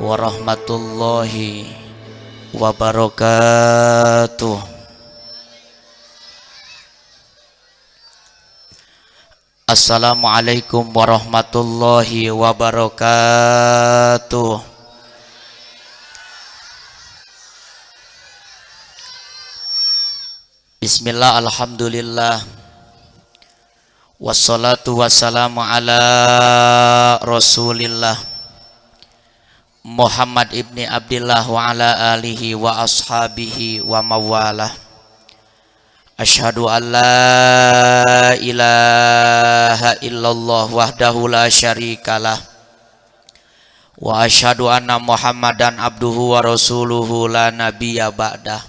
warahmatullahi wabarakatuh. Assalamualaikum warahmatullahi wabarakatuh. Bismillah, alhamdulillah, wassalatu wassalamu ala rasulillah Muhammad ibni Abdillah wa ala alihi wa ashabihi wa mawalah. Asyhadu an la ilaha illallah wahdahu la syarikalah wa asyhadu anna Muhammadan abduhu wa rasuluhu la nabiyya ba'dah.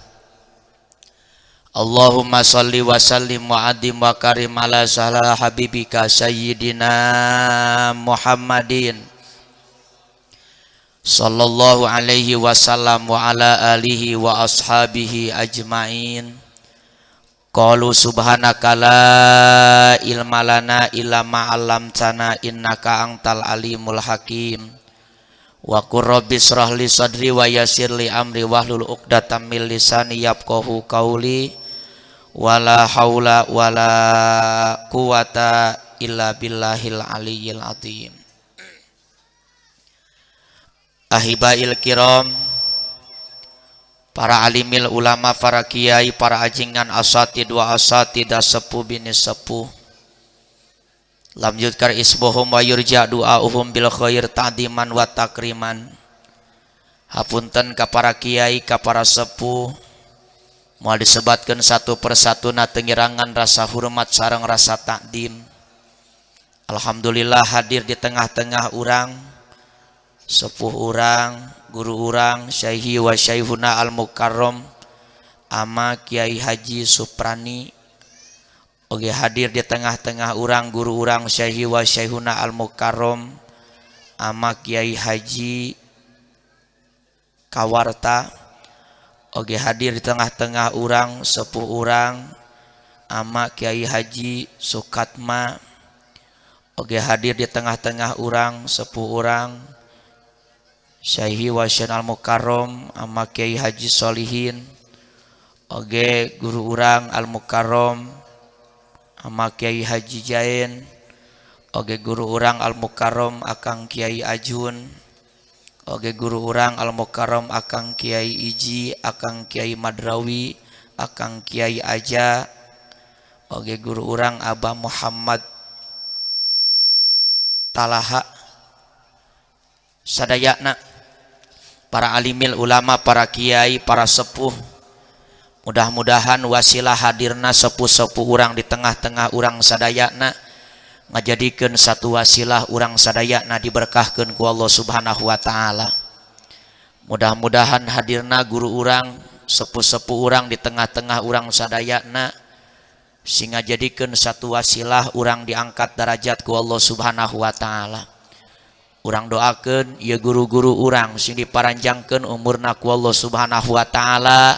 Allahumma salli wa sallim wa adim wa karim ala sahla habibika sayyidina Muhammadin sallallahu alaihi wasallam wa ala alihi wa ashabihi ajmain. Qalu subhanaka la ilma lana illa ma 'allamtana innaka antal alimul hakim. Wa qur rabbi shrah li sadri wa yassir li amri wahlul 'uqdatam min lisani yafqahu qawli. Wala haula wala quwata illa billahil aliyyil azim. Ahibail kiram, para alimil ulama, para kiai, para ajingan asatid wa asatidah sepuh bini sepuh. Lam yudkar ismuhum wa yurja du'auhum bil khair ta'diman wa takriman. Hapunten ka para kiai, ka para sepuh, mau disebatkan satu persatu na tengirangan rasa hormat sareng rasa takdim. Alhamdulillah hadir di tengah-tengah urang, sepuh urang, guru urang, syaihi wa syaihuna al-mukarram ama Kiai Haji Suprani. Oge hadir di tengah-tengah urang, guru urang, syaihi wa syaihuna al-mukarram ama Kiai Haji Kawarta. Oge hadir di tengah-tengah urang, sepuh urang ama Kiai Haji Sukatma. Oge hadir di tengah-tengah urang, sepuh urang Syaihi wa Syain al-Mukarram ama Kiai Haji Solihin. Oge guru urang al-Mukarram ama Kiai Haji Jain. Oge guru urang al-Mukarram akang Kiai Ajun. Oge guru urang al-Mukarram akang Kiai Iji, akang Kiai Madrawi, akang Kiai Aja. Oge guru urang Abah Muhammad Talaha. Sadayana para alimil ulama, para kiai, para sepuh, mudah-mudahan wasilah hadirna sepuh-sepuh urang di tengah-tengah urang sadayana ngajadikeun satu wasilah urang sadayana diberkahkeun ku Allah Subhanahu wa taala. Mudah-mudahan hadirna guru urang, sepuh-sepuh urang di tengah-tengah urang sadayana sing ngajadikeun satu wasilah urang diangkat derajat ku Allah Subhanahu wa taala. Urang doakeun ieu guru-guru urang sing diparanjangkeun umurna ku Allah Subhanahu wa taala.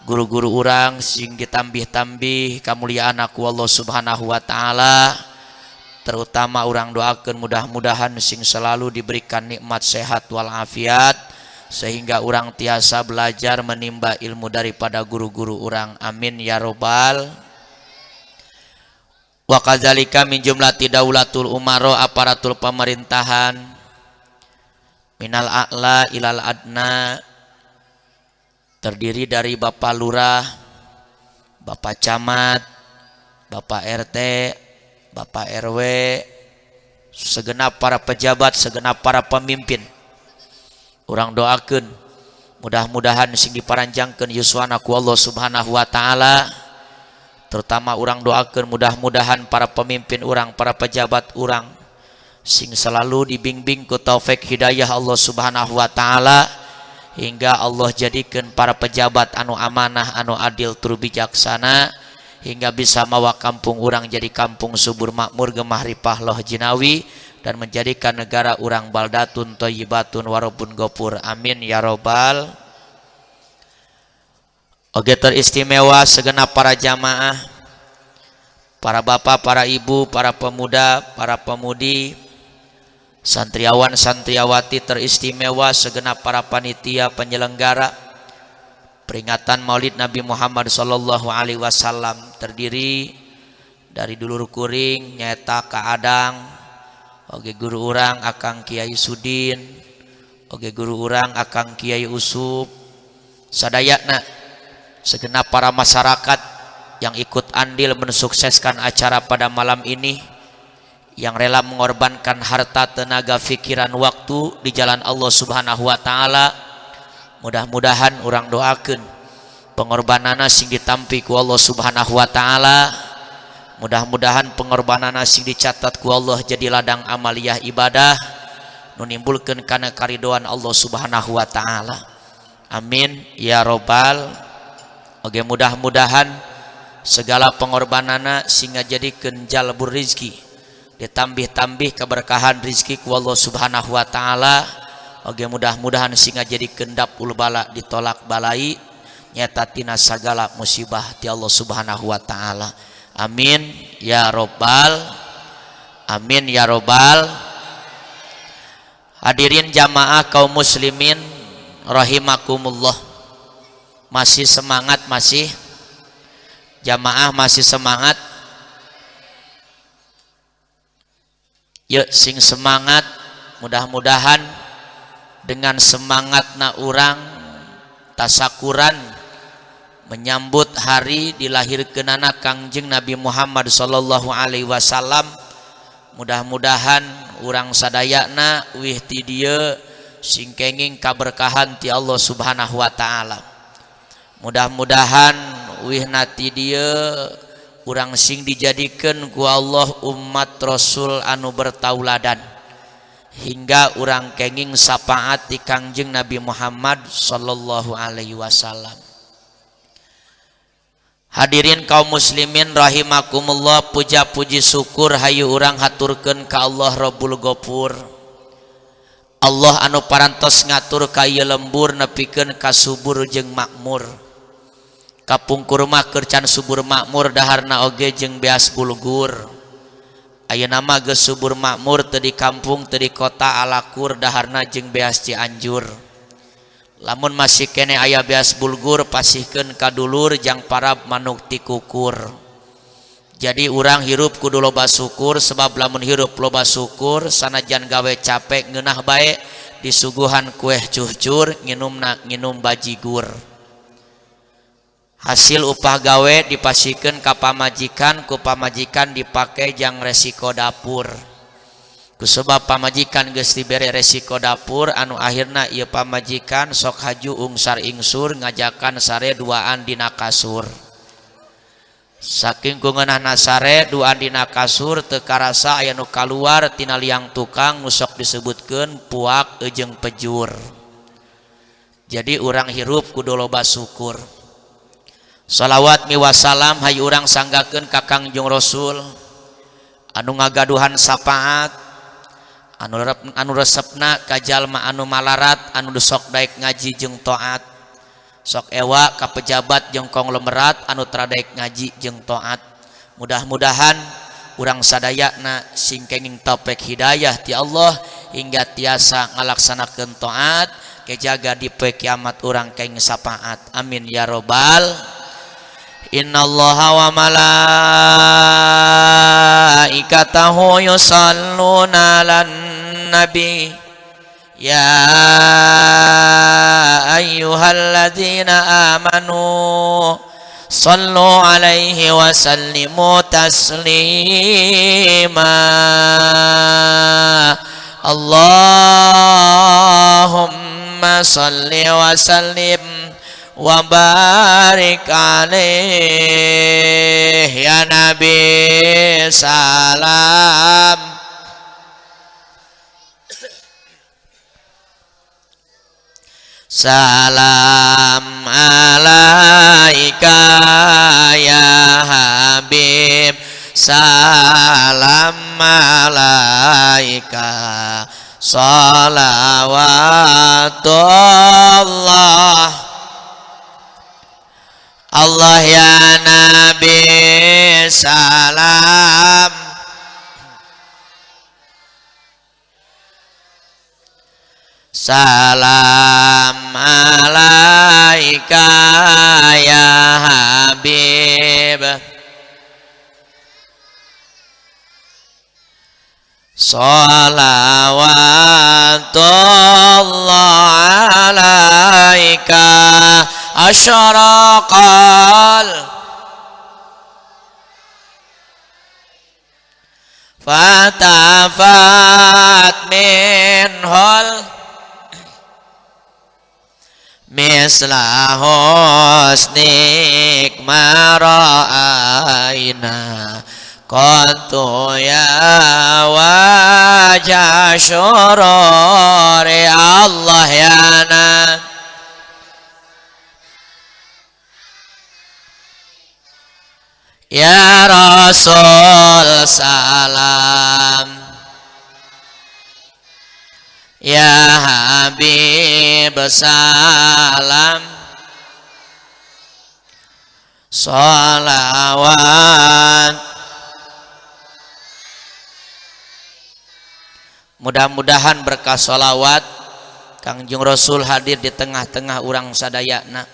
Guru-guru urang sing ditambih-tambih kamuliaanna ku Allah Subhanahu wa taala. Terutama orang doakan mudah-mudahan sing selalu diberikan nikmat sehat walafiat sehingga orang tiasa belajar menimba ilmu daripada guru-guru orang. Amin ya robbal. Wa kadzalika min jumlati daulatul umaro, aparatul pemerintahan, minal a'la ilal adna, terdiri dari Bapak Lurah, Bapak Camat, Bapak RT, Bapak RW, segenap para pejabat, segenap para pemimpin. Urang doakeun mudah-mudahan sing diparanjangkeun yuswana ku Allah Subhanahu wa taala. Terutama urang doakeun mudah-mudahan para pemimpin urang, para pejabat urang sing selalu dibimbing ku taufik hidayah Allah Subhanahu wa taala hingga Allah jadikan para pejabat anu amanah, anu adil, tur bijaksana, hingga bisa mawa kampung urang jadi kampung subur makmur gemah ripah loh jinawi dan menjadikan negara urang baldatun thayyibatun warabun gopur. Amin ya robbal. Oge teristimewa segenap para jamaah, para bapak, para ibu, para pemuda, para pemudi, santriawan santriawati teristimewa, segenap para panitia penyelenggara peringatan Maulid Nabi Muhammad sallallahu alaihi wasallam, terdiri dari dulur kuring nyata Kaadang, oge guru urang Akang Kiai Sudin, oge guru urang Akang Kiai Usub, sadayana segenap para masyarakat yang ikut andil mensukseskan acara pada malam ini, yang rela mengorbankan harta, tenaga, pikiran, waktu di jalan Allah Subhanahu wa taala. Mudah-mudahan orang doakeun pengorbanana sing ditampi ku Allah Subhanahu wa taala, mudah-mudahan pengorbanana sing dicatat ku Allah jadi ladang amaliyah ibadah nu nimbulkeun kana karidoan Allah Subhanahu wa taala. Amin ya robbal. Oge mudah-mudahan segala pengorbanana sing ngajadikeun jalbur rizki, ditambih-tambih keberkahan rizki ku Allah Subhanahu wa taala. Oge mudah-mudahan sing ngajadikeun dapul bala ditolak balai, nyata tina sagala musibah ti Allah Subhanahu wa taala. Amin ya robbal. Amin ya robbal. Hadirin jamaah kaum muslimin rahimakumullah. Masih semangat, masih jamaah masih semangat? Yuk sing semangat. Mudah-mudahan dengan semangatna urang tasakuran menyambut hari dilahirkeunana Kangjeng Nabi Muhammad sallallahu alaihi wasallam, mudah-mudahan urang sadayana wih ti dieu sing kenging kaberkahan ti Allah Subhanahu wa taala. Mudah-mudahan wih nati dieu urang sing dijadikeun ku Allah umat Rasul anu bertauladan, hingga urang kenging sapaat di Kangjeng Nabi Muhammad sallallahu alaihi wasallam. Hadirin kaum muslimin rahimakumullah, puja puji syukur hayu urang haturkeun ka Allah Rabbul Ghafur, Allah anu parantos ngatur ka ieu lembur nepikeun ka subur jeung makmur. Kapungkur mah keur can subur makmur, daharna oge jeung beas bulgur. Ayeuna mah geus subur makmur teu di kampung teu di kota alakur, daharna jeung beas Cianjur. Lamun masih kene aya beas bulgur, pasihkeun ka dulur jang parab manuk ti kukur. Jadi urang hirup kudu loba syukur, sebab lamun hirup loba syukur sanajan gawe capek ngeunah bae disuguhan kueh cuhcur, nginumna nginum bajigur. Hasil upah gawe dipasikeun ka pamajikan, ku pamajikan dipake jang resiko dapur. Kusebab pamajikan geus dibere resiko dapur, anu akhirna ieu pamajikan sok haju ungsar ingsur ngajakan sare duaan dina kasur. Saking kungeunahna sare duaan dina kasur teu karasa aya nu kaluar tina liang tukang nu sok disebutkeun puak jeung pejur. Jadi urang hirup kudu loba syukur. Salawat mi wasalam hayu urang sanggakeun ka Kangjeng Rasul anu ngagaduhan sapaat, anu resepna ka jalma anu malarat, anu sok daek ngaji jeung taat, sok ewa ka pejabat jeung konglomerat anu tradaek ngaji jeung taat. Mudah-mudahan urang sadayana sing kenging taufik hidayah ti Allah hingga tiasa ngalaksanakeun taat, kejaga di poe kiamat urang kenging sapaat. Amin ya robbal. Innallaha wa malaikatahu yusalluna 'alan nabi ya ayyuhalladzina amanu sallu 'alaihi wa sallimu taslima. Allahumma salli wa sallim wa barik alaih ya Nabi salam. Salam alaika ya Habib, salam alaika salawatullah. Allah ya Nabi salam. salam alaika ya Habib, salawatullah alaika asyraqal fatafat minhul misla husnik mara'aina qattu ya wajah syururi Allah ya na ya Rasul salam ya Habib salam salawat. Mudah-mudahan berkah salawat Kangjeng Rasul hadir di tengah-tengah urang sadayana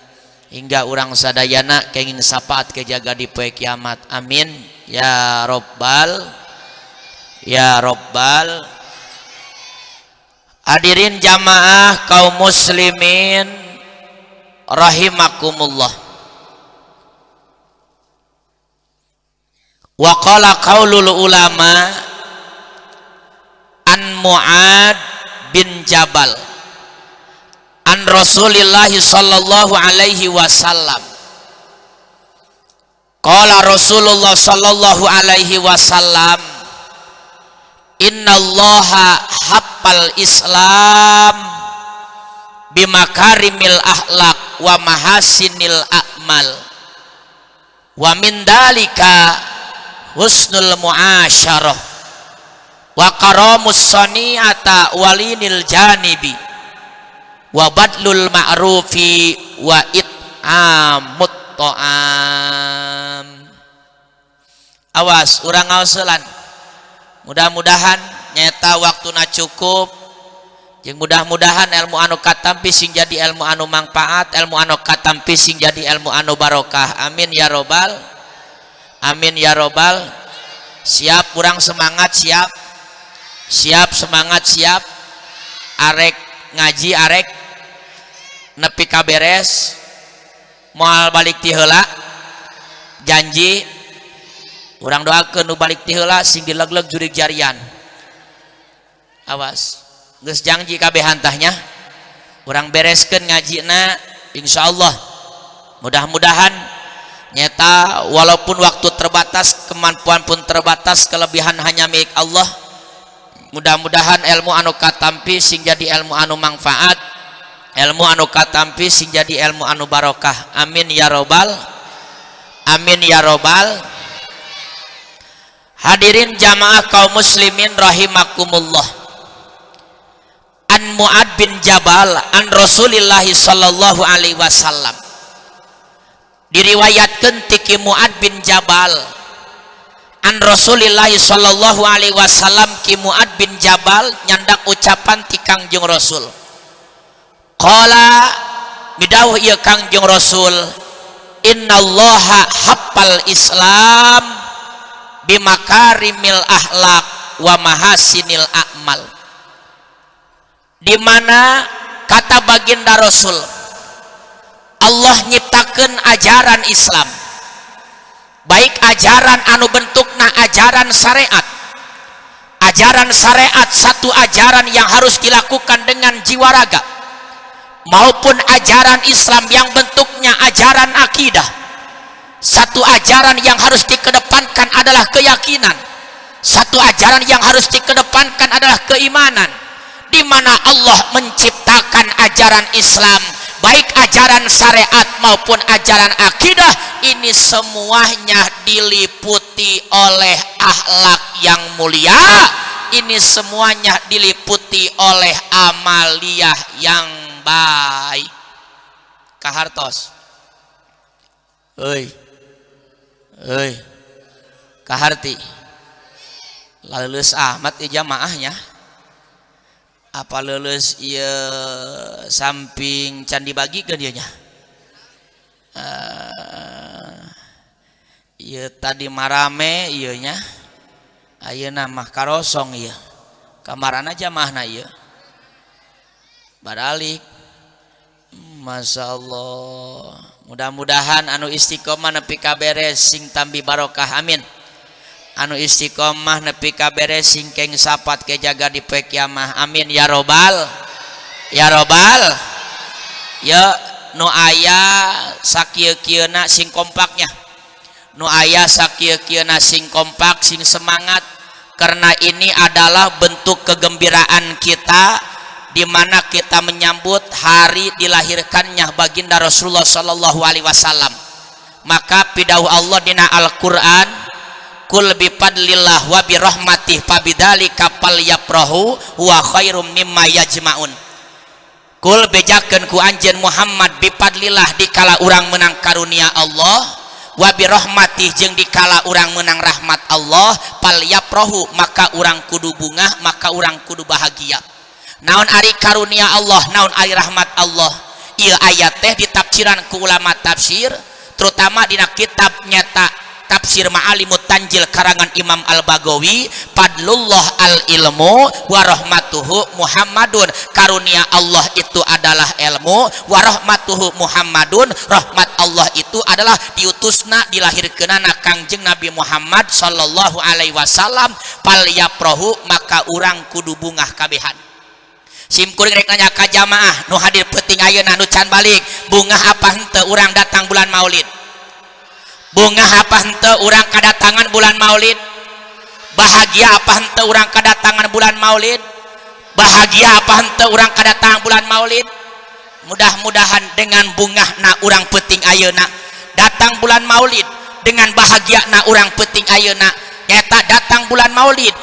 hingga urang sadayana kenging sapaat kejaga di poe kiamat. Amin ya robbal ya robbal. Hadirin jamaah kaum muslimin rahimakumullah. Wa qala qaulul ulama an Mu'ad bin Jabal an Rasulillah sallallahu alaihi wasallam. Qala Rasulullah sallallahu alaihi wasallam, innallaha habbal Islam bimakarimil akhlaq wa mahasinil a'mal wa min dalika husnul muasyarah wa karamus sani'ata walinil janibi wa badlul ma'rufi wa it'amut ta'am. Awas urang ngaoselan, mudah-mudahan nyata waktuna cukup jeung mudah-mudahan ilmu anu katampi sing jadi ilmu anu manfaat, ilmu anu katampi sing jadi ilmu anu barokah. Amin ya robbal amin ya robbal. Siap urang semangat, siap siap semangat, siap arek ngaji, arek nepi ka beres moal balik ti heula janji urang doakeun nu balik ti heula sing dilegleg jurig jarian. Awas geus janji kabeh hantahnya urang bereskeun ngajina insyaallah. Mudah-mudahan nyata walaupun waktu terbatas, kemampuan pun terbatas, kelebihan hanya milik Allah. Mudah-mudahan ilmu anu katampi sing jadi ilmu anu manfaat, ilmu anu katampi sing jadi ilmu anu barokah. Amin ya robbal amin ya robbal. Hadirin jamaah kaum muslimin rahimakumullah. An Mu'ad bin Jabal an Rasulillah sallallahu alaihi wasallam, diriwayatkeun ti ki Mu'ad bin Jabal an Rasulillah sallallahu alaihi wasallam, ki Mu'ad bin Jabal nyandak ucapan ti Kangjeng Rasul. Qala midawuh ieu Kangjeng Rasul, innallaha habbal Islam bimakarimil akhlaq wa mahasinil a'mal. Di mana kata baginda Rasul, Allah nyiptakeun ajaran Islam, baik ajaran anu bentukna ajaran syariat. Ajaran syariat satu ajaran yang harus dilakukan dengan jiwa raga, maupun ajaran Islam yang bentuknya ajaran akidah. Satu ajaran yang harus dikedepankan adalah keyakinan, satu ajaran yang harus dikedepankan adalah keimanan. Di mana Allah menciptakan ajaran Islam, baik ajaran syariat maupun ajaran akidah, ini semuanya diliputi oleh akhlak yang mulia, ini semuanya diliputi oleh amaliyah yang baik. Kahartos euy kaharti laleus amat jamaahnya. apa lulus iya samping candi bagi ke dia nya iya tadi marame iya nya ayeuna mah karosong iya kamaran aja mahna iya baralik. Masya Allah, mudah-mudahan anu istiqomah nepi ka beres sing tambi barokah amin. Anu istiqomah nepi ka beres sing keng sapat ke jaga di poe kiamah amin ya robbal ya robbal. Ya nu aya sakieu-kieuna sing kompaknya, nu aya sakieu-kieuna sing kompak sing semangat, karena ini adalah bentuk kegembiraan kita di mana kita menyambut hari dilahirkannya baginda Rasulullah sallallahu alaihi wasallam. Maka pidauh Allah dina Al-Qur'an, kul bi fadlillah wa bi rahmatih fabidzalika falyafrahu wa khairum mimma yajmaun. Kul bejakeun ku anjeun Muhammad bi fadlillah dikala urang menang karunia Allah, wa bi rahmatih jeung dikala urang menang rahmat Allah, falyafrahu maka urang kudu bungah, maka urang kudu bahagia. Naon ari karunia Allah, naon ari rahmat Allah. Ieu ayat teh ditafsiran ku ulama tafsir, terutama dina kitab nyata Tafsir Ma'alimut Tanjil karangan Imam Al-Bagawi, fadlullah al-ilmu wa rahmatuhu Muhammadun. Karunia Allah itu adalah ilmu, wa rahmatuhu Muhammadun, rahmat Allah itu adalah diutusna dilahirkeunana Kangjeng Nabi Muhammad sallallahu alaihi wasallam. Fal yaprohu maka urang kudu bungah kabehan. Simkuring rek nanya ka jamaah nu hadir peuting ayeuna nu can balik, bungah apa henteu urang datang bulan Maulid? Bungah apa henteu urang kadatangan bulan Maulid? Bahagia apa henteu urang kadatangan bulan Maulid? Bahagia apa henteu urang kadatangan bulan Maulid? Mudah-mudahan dengan bungahna urang peuting ayeuna datang bulan Maulid, dengan bahagiana urang peuting ayeuna nyata datang bulan Maulid,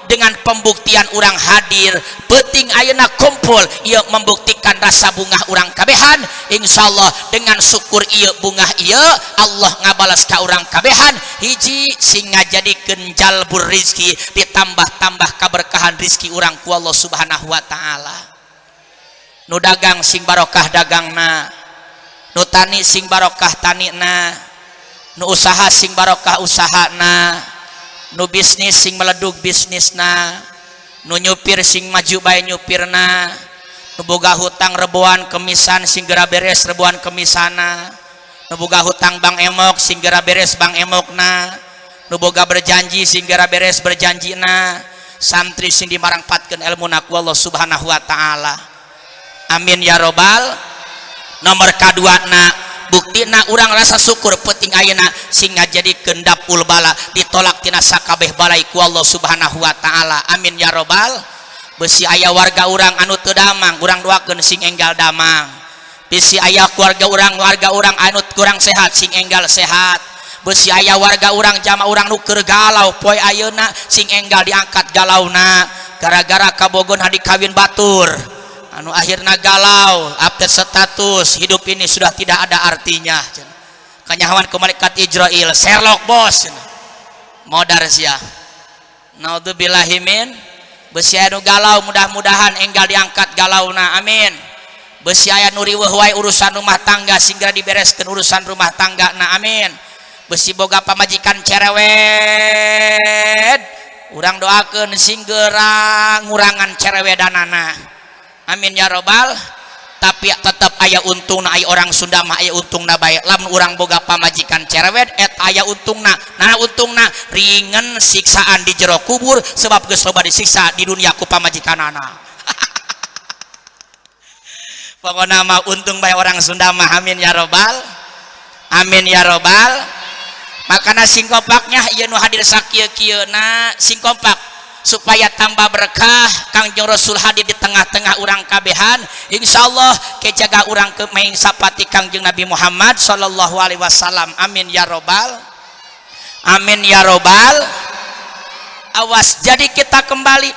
dengan pembuktian urang hadir peuting ayeuna kumpul, ieu membuktikan rasa bungah urang kabehan. Insyaallah dengan syukur ieu bungah ieu Allah ngabalas ka urang kabehan. Hiji sing ngajadikeun jalbur rizki, ditambah-tambah kaberkahan rizki urang ku Allah Subhanahu wa taala. Nu dagang sing barokah dagangna, nu tani sing barokah tanina, nu usaha sing barokah usahana, nu bisnis sing meledug bisnisna, nu nyupir sing maju bae nyupirna, nu boga hutang reboan kemisan sing gera beres reboan kemisana, nu boga hutang Bang Emok sing gera beres Bang Emokna, nu boga berjanji sing gera beres berjanjina, santri sing dimarangpatkeun ilmuna ku Allah Subhanahu wa taala. Amin ya robbal. Nomor kaduana buktina urang rasa syukur peuting ayeuna sing ngajadikeun dapul bala ditolak tina sakabeh balai ku Allah Subhanahu wa taala. Amin ya robbal. Besi aya warga urang anu teu damang, urang doakeun sing enggal damang. Besi aya keluarga urang anu kurang sehat sing enggal sehat. Besi aya warga urang jama urang nu keur galau poe ayeuna sing enggal diangkat galauna gara-gara kabogon hadi kawin batur. Anu akhirna galau, update status, hidup ini sudah tidak ada artinya. Kanyawan ku malaikat Ijrail, Sherlock bos. Modar sia. Naudzubillahi min. Besi aya nu galau, mudah-mudahan enggal diangkat galauna. Amin. Besi aya nu riweuh wae urusan rumah tangga singgara dibereskeun urusan rumah tanggana. Amin. Besi boga pamajikan cerewet, urang doakeun singgara ngurangan cerewedanana. Amin ya robbal. Tapi tetap aya untungna, aya orang Sunda mah aya untungna bae. Lamun urang boga pamajikan cerewet et aya untungna. Nah untungna ringan siksaan di jero kubur sebab geus loba disiksa di dunia ku pamajikanana. Pokona mah untung bae orang Sunda mah. Amin ya robbal. Amin ya robbal. Makana sing kompaknya ieu nu hadir sakieu-kieuna sing kompak supaya tambah berkah. Kangjeng Rasul hadir di tengah-tengah urang kabehan. Insyaallah kejaga urang kemeing sapati Kangjeng Nabi Muhammad sallallahu alaihi wasallam. Amin ya robbal. Amin ya robbal. Awas, jadi kita kembali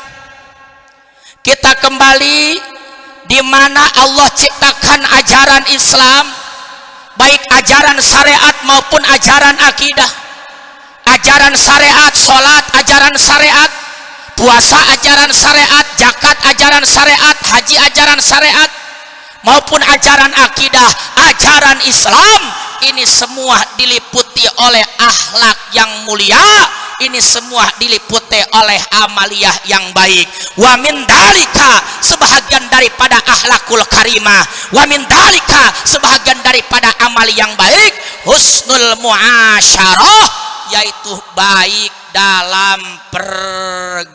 di mana Allah ciptakan ajaran Islam, baik ajaran syariat maupun ajaran akidah. Ajaran syariat salat, ajaran syariat puasa ajaran syariat, zakat ajaran syariat, haji ajaran syariat, maupun ajaran akidah, ajaran Islam, ini semua diliputi oleh akhlak yang mulia, ini semua diliputi oleh amaliyah yang baik. Wa min dalika, sebahagian daripada akhlakul karimah, wa min dalika, sebahagian daripada amal yang baik, husnul muasyarah, yaitu baik dalam pergaulan.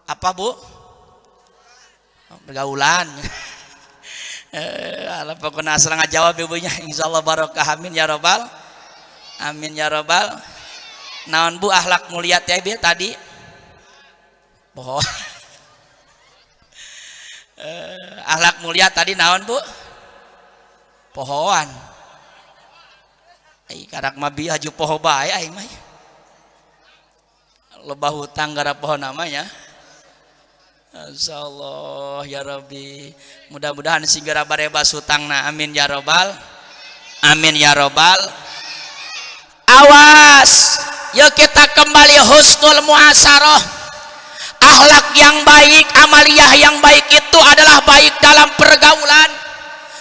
Apa Bu? Pergaulan. Ala pokoknya asal ngajawab ibunya, insyaallah barokah, amin ya robbal, amin ya robbal. Naon Bu akhlak mulia teh tadi? Pohon. Akhlak mulia tadi naon Bu? Pohon. Ai karak mah bi haju poho bae aing mah. Loba hutang gara pohon namanya. Insyaallah ya Rabbi, mudah-mudahan segera barebas hutangna, amin ya robbal, amin ya robbal. Awas, yuk kita kembali husnul muasarah, akhlak yang baik, amaliyah yang baik itu adalah baik dalam pergaulan,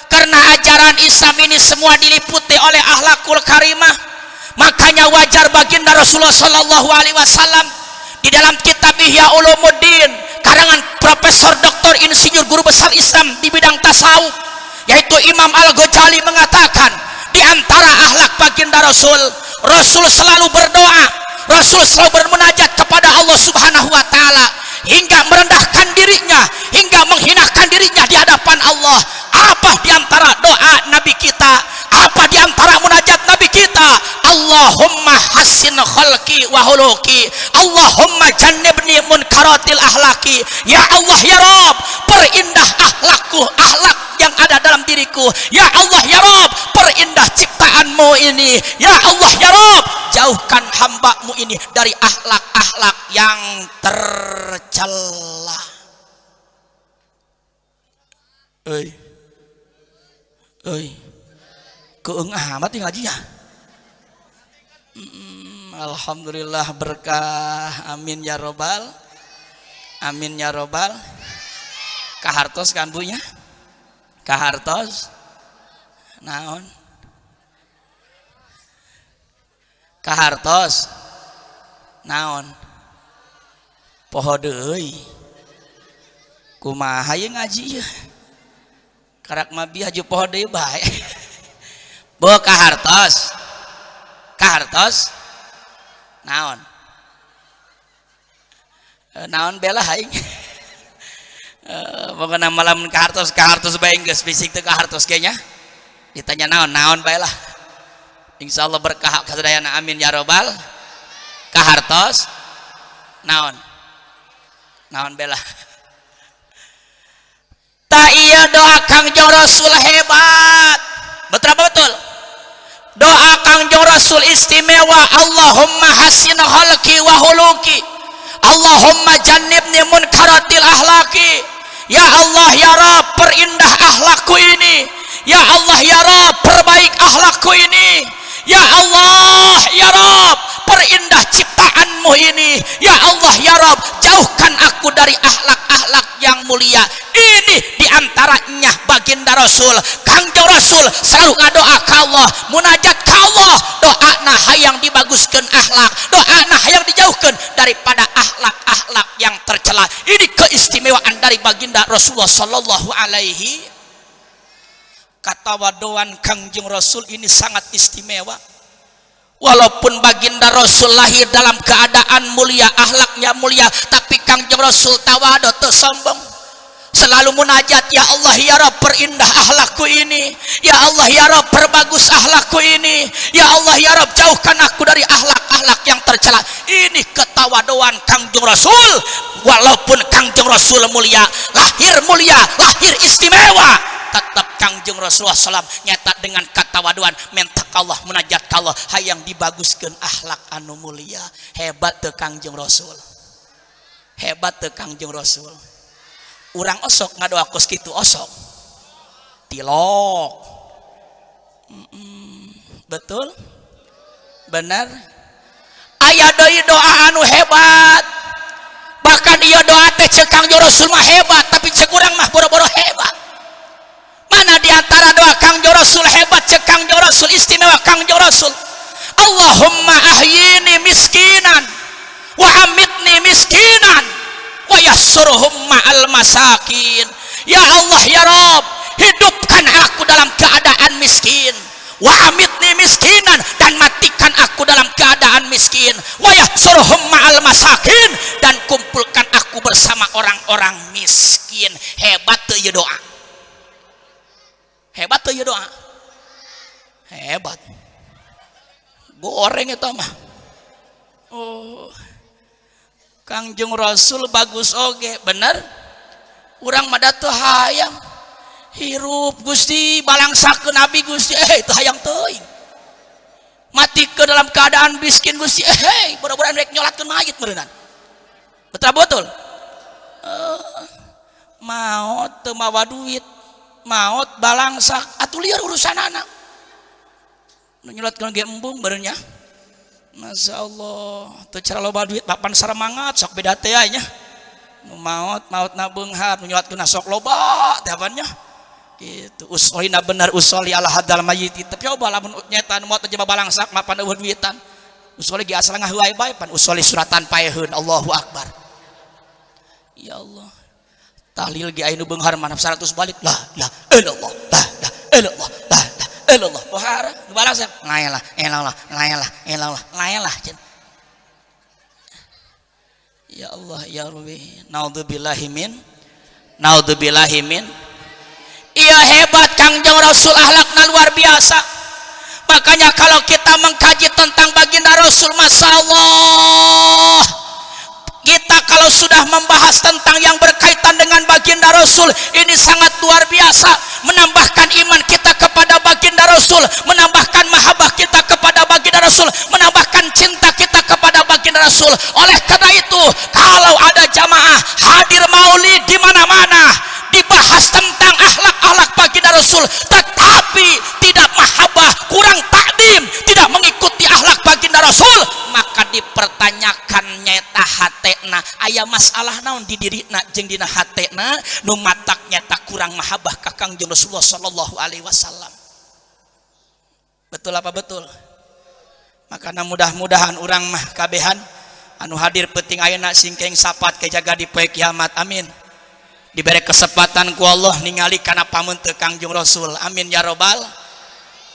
karena ajaran Islam ini semua diliputi oleh akhlakul karimah. Makanya wajar baginda Rasulullah Sallallahu Alaihi Wasallam di dalam kitab Ihya Ulumuddin karangan Profesor Dr. Insinyur Guru Besar Islam di bidang tasawuf, yaitu Imam Al-Ghazali, mengatakan di antara akhlak baginda Rasul, Rasul selalu berdoa, Rasul selalu bermunajat kepada Allah Subhanahu wa taala, hingga merendahkan dirinya, hingga menghinakan dirinya di hadapan Allah. Apa di antara doa Nabi kita? Apa di antara munajat Nabi kita? Allahumma hassin khalqi wa huluki, Allahumma jannibni munkaratil ahlaki. Ya Allah ya Rabb, perindah akhlakku, akhlak yang ada dalam diriku. Ya Allah ya Rabb, perindah ciptaanmu ini. Ya Allah ya Rabb, jauhkan hambamu ini dari akhlak-akhlak yang tercela. Keung amat nih ngajinya. Alhamdulillah berkah, amin ya robbal, amin ya robbal. Kahartos kan bunya, kahartos naon, kahartos naon, poho deui kumaha ye ngaji ya, karak mabi haju poho deui bae. Bo kahartos, kahartos naon, naon bela aing. Pokoknya malam kahartos, kahartos bae geus bisik teh kahartos kayaknya. Ditanya naon, naon bae lah. Insyaallah berkah kasadayana, amin ya robbal. Kahartos naon, naon bela. Ta iya doa Kangjeng Rasul hebat. Betul betul. Doa Kangjeng Rasul istimewa. Allahumma hassin khalqi wa huluki, Allahumma jannibni munkaratil ahlaki. Ya Allah ya Rabb, perindah akhlakku ini. Ya Allah ya Rabb, perbaik akhlakku ini. Ya Allah ya Rabb, perindah ciptaanmu ini. Ya Allah ya Rabb, jauhkan aku dari akhlak-akhlak yang mulia. Ini diantaranya baginda Rasul. Kangjeng Rasul selalu ngadoa ke Allah, munajat ke Allah, doa nah hayang dibaguskan akhlak, doa nah hayang dijauhkan daripada akhlak-akhlak yang tercela. Ini keistimewaan dari baginda Rasulullah Sallallahu Alaihi. Kata wadoan Kangjeng Rasul ini sangat istimewa. Walaupun baginda Rasul lahir dalam keadaan mulia, akhlaknya mulia, tapi Kangjeng Rasul tawadu teu sombong. Selalu munajat, ya Allah ya Rabb, perindah akhlakku ini. Ya Allah ya Rabb, perbagus akhlakku ini. Ya Allah ya Rabb, jauhkan aku dari akhlak-akhlak yang tercela. Ini ketawaduan Kangjeng Rasul. Walaupun Kangjeng Rasul mulia, lahir istimewa, tetap Kangjeng Rasulullah SAW nyata dengan katawaduan, mentak Allah, munajat Allah, hayang dibaguskan akhlak anu mulia. Hebat teu Kangjeng Rasul, hebat teu Kangjeng Rasul. Urang osok ngadoakos kitu osok tilok. Betul benar. aya deui doa anu hebat. Bahkan ieu doa teh ceuk Kangjeng Rasul mah hebat, tapi ceuk urang mah boro-boro hebat. Mana di antara doa Kangjeng Rasul hebat ceuk Kangjeng Rasul, istimewa Kangjeng Rasul? Allahumma ahyini miskinan wa amitni miskinan wa yasurhum ma'al masakin. Ya Allah ya Rabb, hidupkan aku dalam keadaan miskin, wa amitni miskinan, dan matikan aku dalam keadaan miskin, wa yasurhum ma'al masakin, dan kumpulkan aku bersama orang-orang miskin. Hebat tuh ya doa, hebat tuh ya doa, hebat. Goreng itu mah. Oh, Kangjeng Rasul bagus oge, bener. Urang mah da teu hayang hirup Gusti, balangsakeun Nabi Gusti, itu hayang teuing. Mati ke dalam keadaan miskin Gusti, boro-boro rek nyolatkeun mayit meureunnan. Betul? Maot teu mawa duit, maot balangsak, atuh lieur urusanana. Nyolatkeun ge embung beureun nya. Masya Allah, teu cara loba duit papan saramangat sok beda teh nya. Nu maot na beunghar, nu nyolatkeun sok loba teh apanya. Gitu. Usolina bener usoli ala hadal mayyit. Tapi coba lamun nyata nu maot aja balangsak mapan eueuh duitan. Usoli ge asal ngaheuai bae pan usoli suratan paeheun. Allahu akbar. Ya Allah. Tahlil ge aya nu beunghar mana 100 balik. La ilallah. La ilallah. Allah pohara balas ngayalah ya Allah ya Rabbi. Naudzubillahi min iya hebat Kangjeng Rasul, akhlakna luar biasa. Makanya kalau kita mengkaji tentang baginda Rasul, masya Allah, kita kalau sudah membahas tentang yang berkaitan dengan baginda Rasul, ini sangat luar biasa, menambahkan iman kita kepada baginda Rasul, menambahkan mahabbah kita kepada baginda Rasul, menambahkan cinta kita kepada baginda Rasul. Oleh karena itu, kalau ada jamaah hadir maulid di mana-mana dibahas tentang akhlak-akhlak baginda Rasul, tetapi tidak mahabbah, kurang takdim, tidak mengikuti akhlak baginda Rasul, maka dipertanyakan nyata hatena aya masalah naon di dirina jeung dina hatena nu matak nyata kurang mahabbah ka Kangjeng Rasulullah sallallahu alaihi wasallam. Betul apa betul? Makana mudah-mudahan urang mah kabehan anu hadir penting ayeuna singkeng sapat ke jaga di poe kiamat, amin. Diberi kesempatan ku Allah ningali kana pamunteun Kangjeng Rasul, amin ya robbal.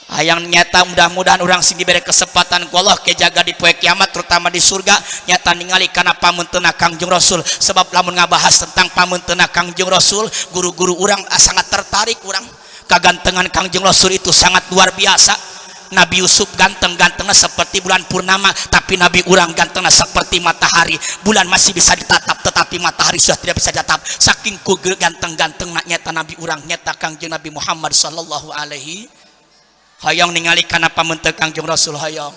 Hayang nyata mudah-mudahan orang sing diberi kesempatan ku Allah ke jaga di poe kiamat, terutama di surga, nyata ningali kana pamunteunna Kangjeng Rasul. Sebab lamun ngabahas tentang pamunteunna Kangjeng Rasul, guru-guru orang sangat tertarik, orang kagantengan Kangjeng Rasul itu sangat luar biasa. Nabi Yusuf ganteng-gantengnya seperti bulan purnama, tapi Nabi urang gantengnya seperti matahari. Bulan masih bisa ditatap, tetapi matahari sudah tidak bisa ditatap. Saking ku ganteng-ganteng nyata Nabi urang, nyata Kangjeng Nabi Muhammad sallallahu alaihi. Hayang ningali kana pamunteun Kangjeng Rasul, hayang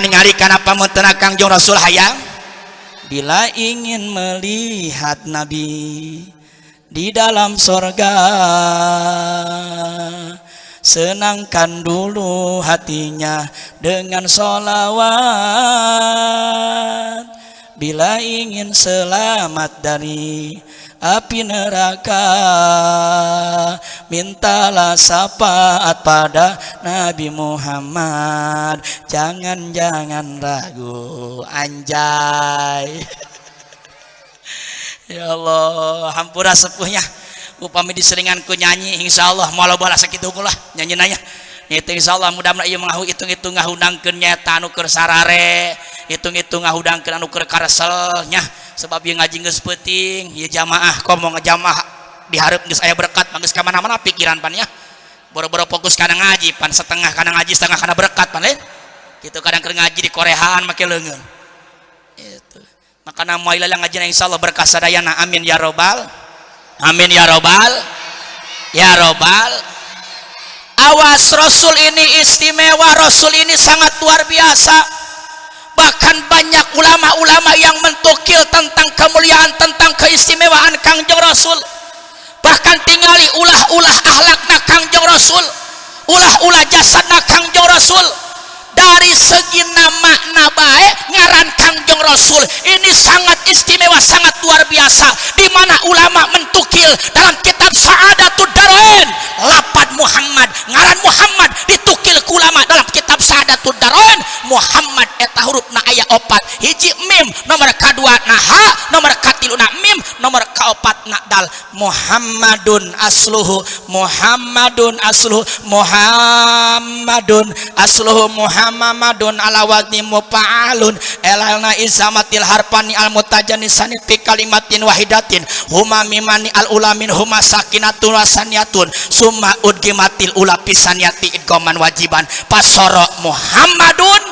ningali kana pamunteun Kangjeng Rasul, hayang. Bila ingin melihat Nabi di dalam sorga, senangkan dulu hatinya dengan sholawat. Bila ingin selamat dari api neraka, mintalah syafaat pada Nabi Muhammad. Jangan-jangan ragu, anjay. Ya Allah, hampura sepuhnya upami diseringan ku nyanyi, insyaallah moal balas sakitu ulah nyanyi nanya. Itu insyaallah mudah-mudahan ieu mah hitung-hitung ngahudangkeun nyata anu keur sarare, hitung-hitung ngahudangkeun anu keur karesel nya. Sebab ieu ngaji geus peuting, ieu jamaah komo ngajamaah dihareup geus aya berkat, geus ka mana-mana pikiran pan nya. Boro-boro fokus kana ngaji pan, setengah kana ngaji setengah kana berkat pan lain. Kitu kadang keur ngaji di korehaan make leungeun. Itu. Makana moal ngaji insyaallah berkah sadayana, amin ya robbal. Amin ya robbal. Ya robbal. Awas, Rasul ini istimewa, Rasul ini sangat luar biasa. Bahkan banyak ulama-ulama yang mentukil tentang kemuliaan, tentang keistimewaan Kangjeng Rasul. Bahkan tingali ulah-ulah akhlakna Kangjeng Rasul, ulah-ulah jasadna Kangjeng Rasul. dari segi nama baik ngaran Kangjeng Rasul ini sangat istimewa, sangat luar biasa, di mana ulama mentukil dalam kitab Sa'adatud Darain lapad Muhammad, ngaran Muhammad ditukil ku ulama dalam kitab Sa'adatud Darain. Muhammad eta hurufna aya 4, hiji mim, nomor kadua na ha, nomor katiluna mim, nomor kaopat na dal. Muhammadun asluhu, Muhammadun asluhu, Muhammadun asluhu, Muhammadun ala wazni mufa'alun elalna isamatil harfani al mutajanisani fi kalimatin wahidatin huma mimani al ulamin huma sakinatun wasaniyatun summa udgimatil ula pisaniyati idgoman wajiban pasoro Muhammadun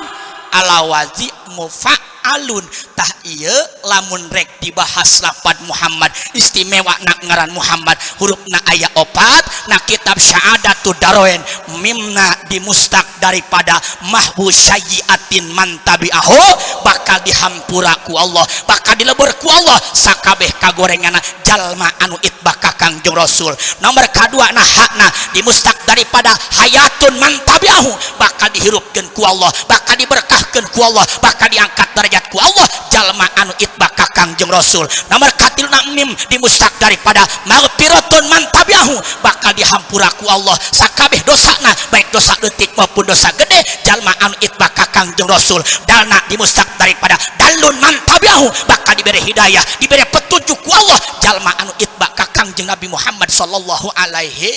ala wazi mufa'alun. Tah ieu lamun rek dibahas lapad Muhammad istimewa nak ngaran Muhammad hurufna aya 4 na kitab Syahadatud Darain mimna dimustaq daripada mahbu sayyiatin mantabi'ahu bakal dihampura ku Allah, bakal dilebur ku Allah sakabeh kagorengana jalma anu itbah ka Kangjeng Rasul. Nomor kadua nah hakna dimustaq daripada hayatun mantabi'ahu bakal dihirupkeun ku Allah, bakal diberkahkeun ku Allah, bakal diangkat derajat ku Allah jalma anu itbah ka Kangjeng Rasul. Nomor katilna mim dimustaq daripada maghfiratun mantabi'ahu bakal dihampura ku Allah sakabeh dosana baik dosa leutik maupun dosa gede jalma anu itbah ka Kangjeng Rasul. Dalna dimustaq daripada dalun mantabi'ahu bakal diberi hidayah, diberi petunjuk ku Allah jalma anu itbah ka Kangjeng Nabi Muhammad sallallahu alaihi.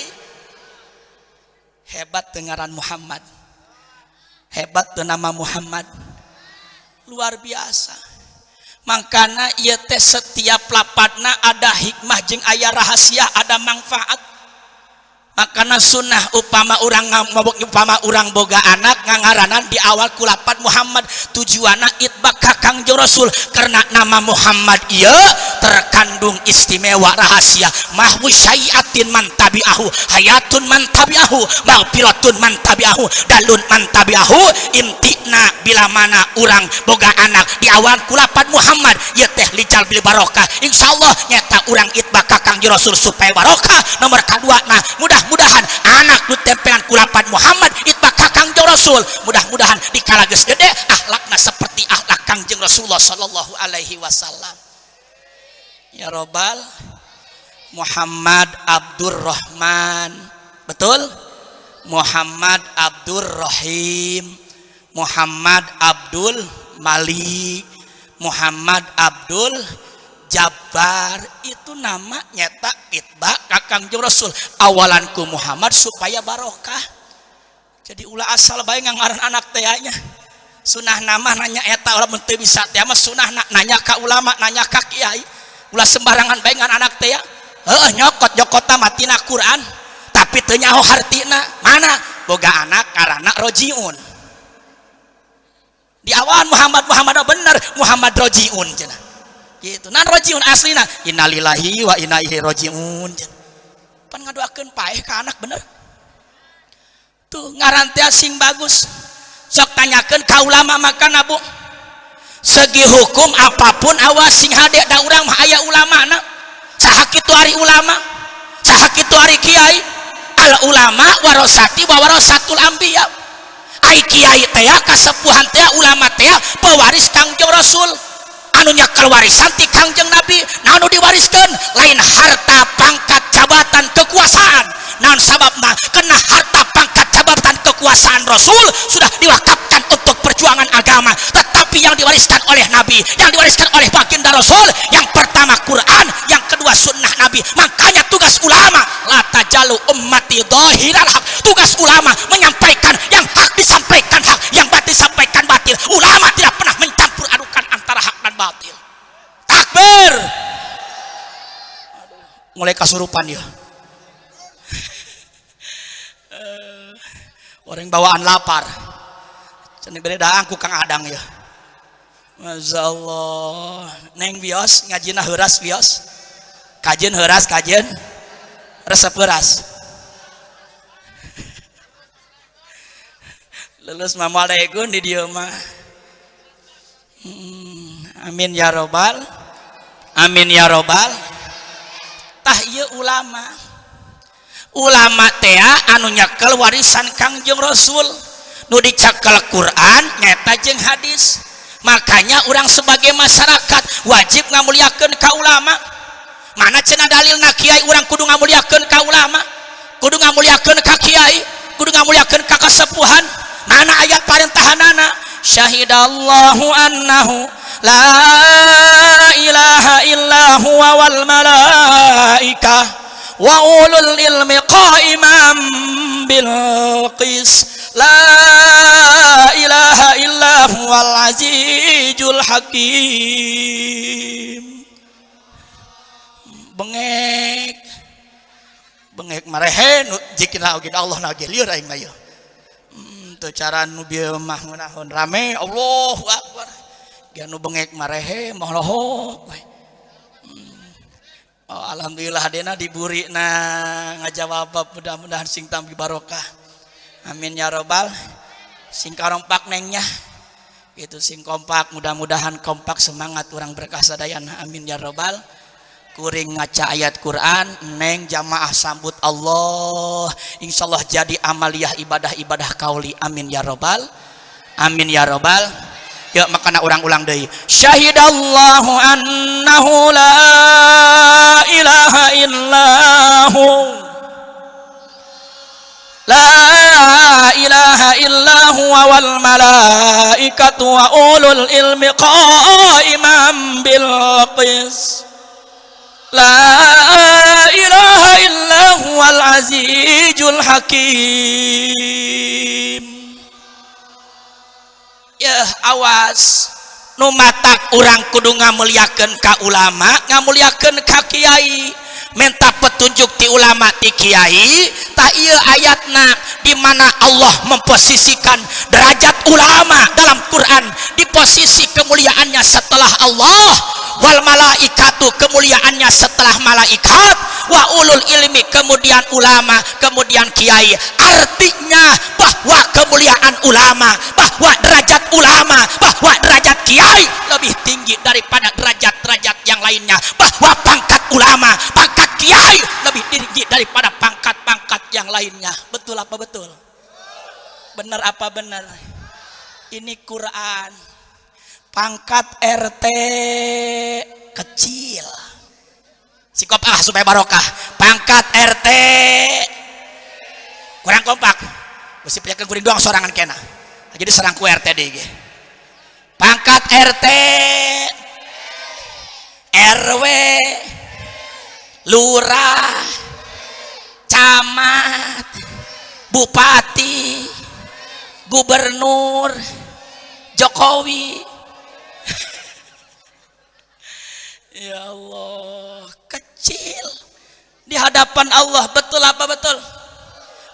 Hebat dengaran Muhammad, hebat nama Muhammad, luar biasa. Makana ieu teh setiap lapadna ada hikmah jeung aya rahasia, ada manfaat. Makana sunnah upama urang boga anak ngangaranan di awal ku lapad Muhammad tujuanna itbah ka Kangjeng Rasul karena nama Muhammad ieu terkandung istimewa rahasia mahwu syai'atin mantabi'ahu hayatun mantabi'ahu maghfiratun mantabi'ahu dalun mantabi'ahu. Intina bila mana urang boga anak di awal ku lapad Muhammad ieu teh lical bil barokah insyaallah nyata urang itbah ka Kangjeng Rasul supaya barokah. Nomor kadua nah mudah-mudahan anak nu tempelan ku lapad Muhammad itbah ka Kangjeng Rasul mudah-mudahan dikala geus gede akhlakna seperti akhlak Kangjeng Rasulullah sallallahu alaihi wasallam. Ya Robbal Muhammad Abdurrahman, betul? Muhammad Abdurrahim, Muhammad Abdul Malik, Muhammad Abdul Jabbar, itu nama nyata itbah ka Kangjeng Rasul awalan ku Muhammad supaya barokah. Jadi ulah asal bae ngaran anak teh nya sunah nama nanya eta urang mun teu bisa teh mah sunah nanya ka ulama, nanya ka kiai. Ulah sembarangan bae ngan anak teh heuh nyokot-nyokota matina Quran tapi teu nyaho hartina. Mana boga anak karana rojiun di awal Muhammad bener Muhammad rojiun cenah gitu. Nan rojiun aslina innalillahi wa inna ilaihi rojiun. Pan ngadoakeun paeh ka anak bener tuh ngaran teh sing bagus. Sok tanyakeun ka ulama makana Bu segi hukum apapun awas sing hade da urang mah aya ulamana. Saha kitu ari ulama, saha kitu ari kiai. Al ulama warasati wa warasatul anbiya. Ai kiai teh kasepuhan teh ulama teh pewaris Kangjeng Rasul anu nyekel warisan ti Kangjeng Nabi. Nah anu diwariskeun lain harta pangkat jabatan kekuasaan. Naon sababna? Karena harta pangkat jabatan kekuasaan Rasul sudah diwakafkan untuk perjuangan agama. Tetapi yang diwariskan oleh Nabi, yang diwariskan oleh baginda Rasul, yang pertama Quran, yang kedua sunnah Nabi. Makanya tugas ulama la tajalu ummati dhahiral haq. Tugas ulama menyampaikan yang hak disampaikan hak, yang batil disampaikan batil. Ulama tidak pernah mencampur adukan antara hak dan batil. Takbir. Mulai kasurupan ya. Orang bawaan lapar cenah beredaan ku Kang Adang ya. Masyaallah neng bios ngajina heuras bios kajeun heuras kajeun resep heuras lulus mamalegun di dieu mah. Amin ya robbal, amin ya robbal. Tah ieu ulama teh anu nyekel warisan Kangjeng Rasul. nu dicakel Quran nyata jeung hadis. Makanya orang sebagai masyarakat wajib ngamuliakeun ka ulama. Mana cenah dalilna kiai urang kudu ngamuliakeun ka ulama, kudu ngamuliakeun ka kiai, kudu ngamuliakeun ka kasepuhan. Mana ayat parintahanana? Syahidallahu annahu la ilaha illa huwa wal malaikah wa ulul ilmi qaiman bil qis. La ilaha illa huwal azizul hakim. Bengek marehe nu jikina oge Allah na ge lieur aing mah ieu. Teu cara nu bieu mah ngeunahun rame Allahu akbar. Ge nu bengek marehe moh lohok we. Oh, alhamdulillah dena diburina ngajawab mudah-mudahan sing tampi barokah. Amin ya robbal. Sing karompak nengnya itu sing kompak, mudah-mudahan kompak semangat orang berkah sadayana. Amin ya robbal. Kuring ngaca ayat Quran neng jamaah sambut Allah, insyaallah jadi amaliyah ibadah-ibadah kauli. Amin ya robbal. Amin ya robbal. Yuk makana orang ulang deui. Syahidallahu annahu la ilaha illahu la ilaha illa huwa wal malaikatu wa ulul ilmi qaiman bil qis. La ilaha illa huwal azizul hakim. Ya awas nu matak urang kudu ngamuliakeun ka ulama, ngamuliakeun ka kiai. Minta petunjuk ti ulama ti kiai, ta ieu ayatna di mana Allah memposisikan derajat ulama dalam Quran di posisi kemuliaannya setelah Allah, wal malaikatu kemuliaannya setelah malaikat, wa ulul ilmi kemudian ulama, kemudian kiai. Artinya bahwa kemuliaan ulama, bahwa derajat ulama, bahwa derajat kiai lebih tinggi daripada derajat-derajat yang lainnya, bahwa pangkat ulama, pangkat kiai lebih tinggi daripada pangkat-pangkat yang lainnya. Betul apa betul? Benar apa benar? Ini Quran. Pangkat RT kecil. Sikop supaya barokah. Pangkat RT kurang kompak. Mesti penyakan kuring doang sorangan kena. Jadi serangku RT deh. Pangkat RT RW lurah, camat, bupati, gubernur, Jokowi. Ya Allah, kecil di hadapan Allah. Betul apa betul?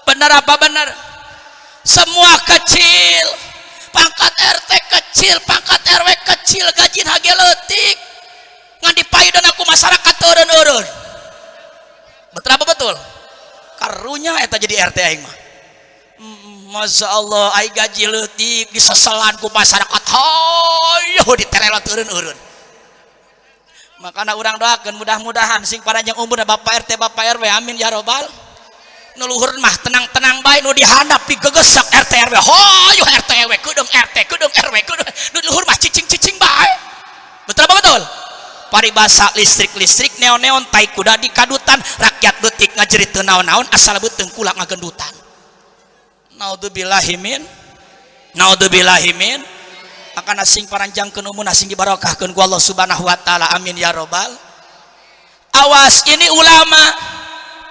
Benar apa benar? Semua kecil. Pangkat RT kecil, pangkat RW kecil, gaji hage leutik. Ngan dipaeudon aku masyarakat eureun-eureun. Betul apa betul? Karunya eta jadi RT aing mah. Masya Allah, aing gaji leutik diseselan ku masyarakat. Hayo diterelot eureun-eureun. Makana urang doakeun mudah-mudahan sing paranjang umur Bapak RT Bapak RW amin ya robbal. Nu luhur mah tenang-tenang bae, nu dihandap digegesek RT RW. Hayo RT RW kudu RT kudu RW kudu. Nu luhur mah cicing-cicing bae. Betul apa betul? Paribasa listrik neon-neon tai kuda di kadutan, rakyat detik ngajerit teu naon-naon asal beuteung kulak ngagendutan. Naudzubillahi min akan asing paranjangkeun umurna sing dibarokahkeun ku Allah Subhanahu wa taala. Amin ya robbal. Awas ini ulama,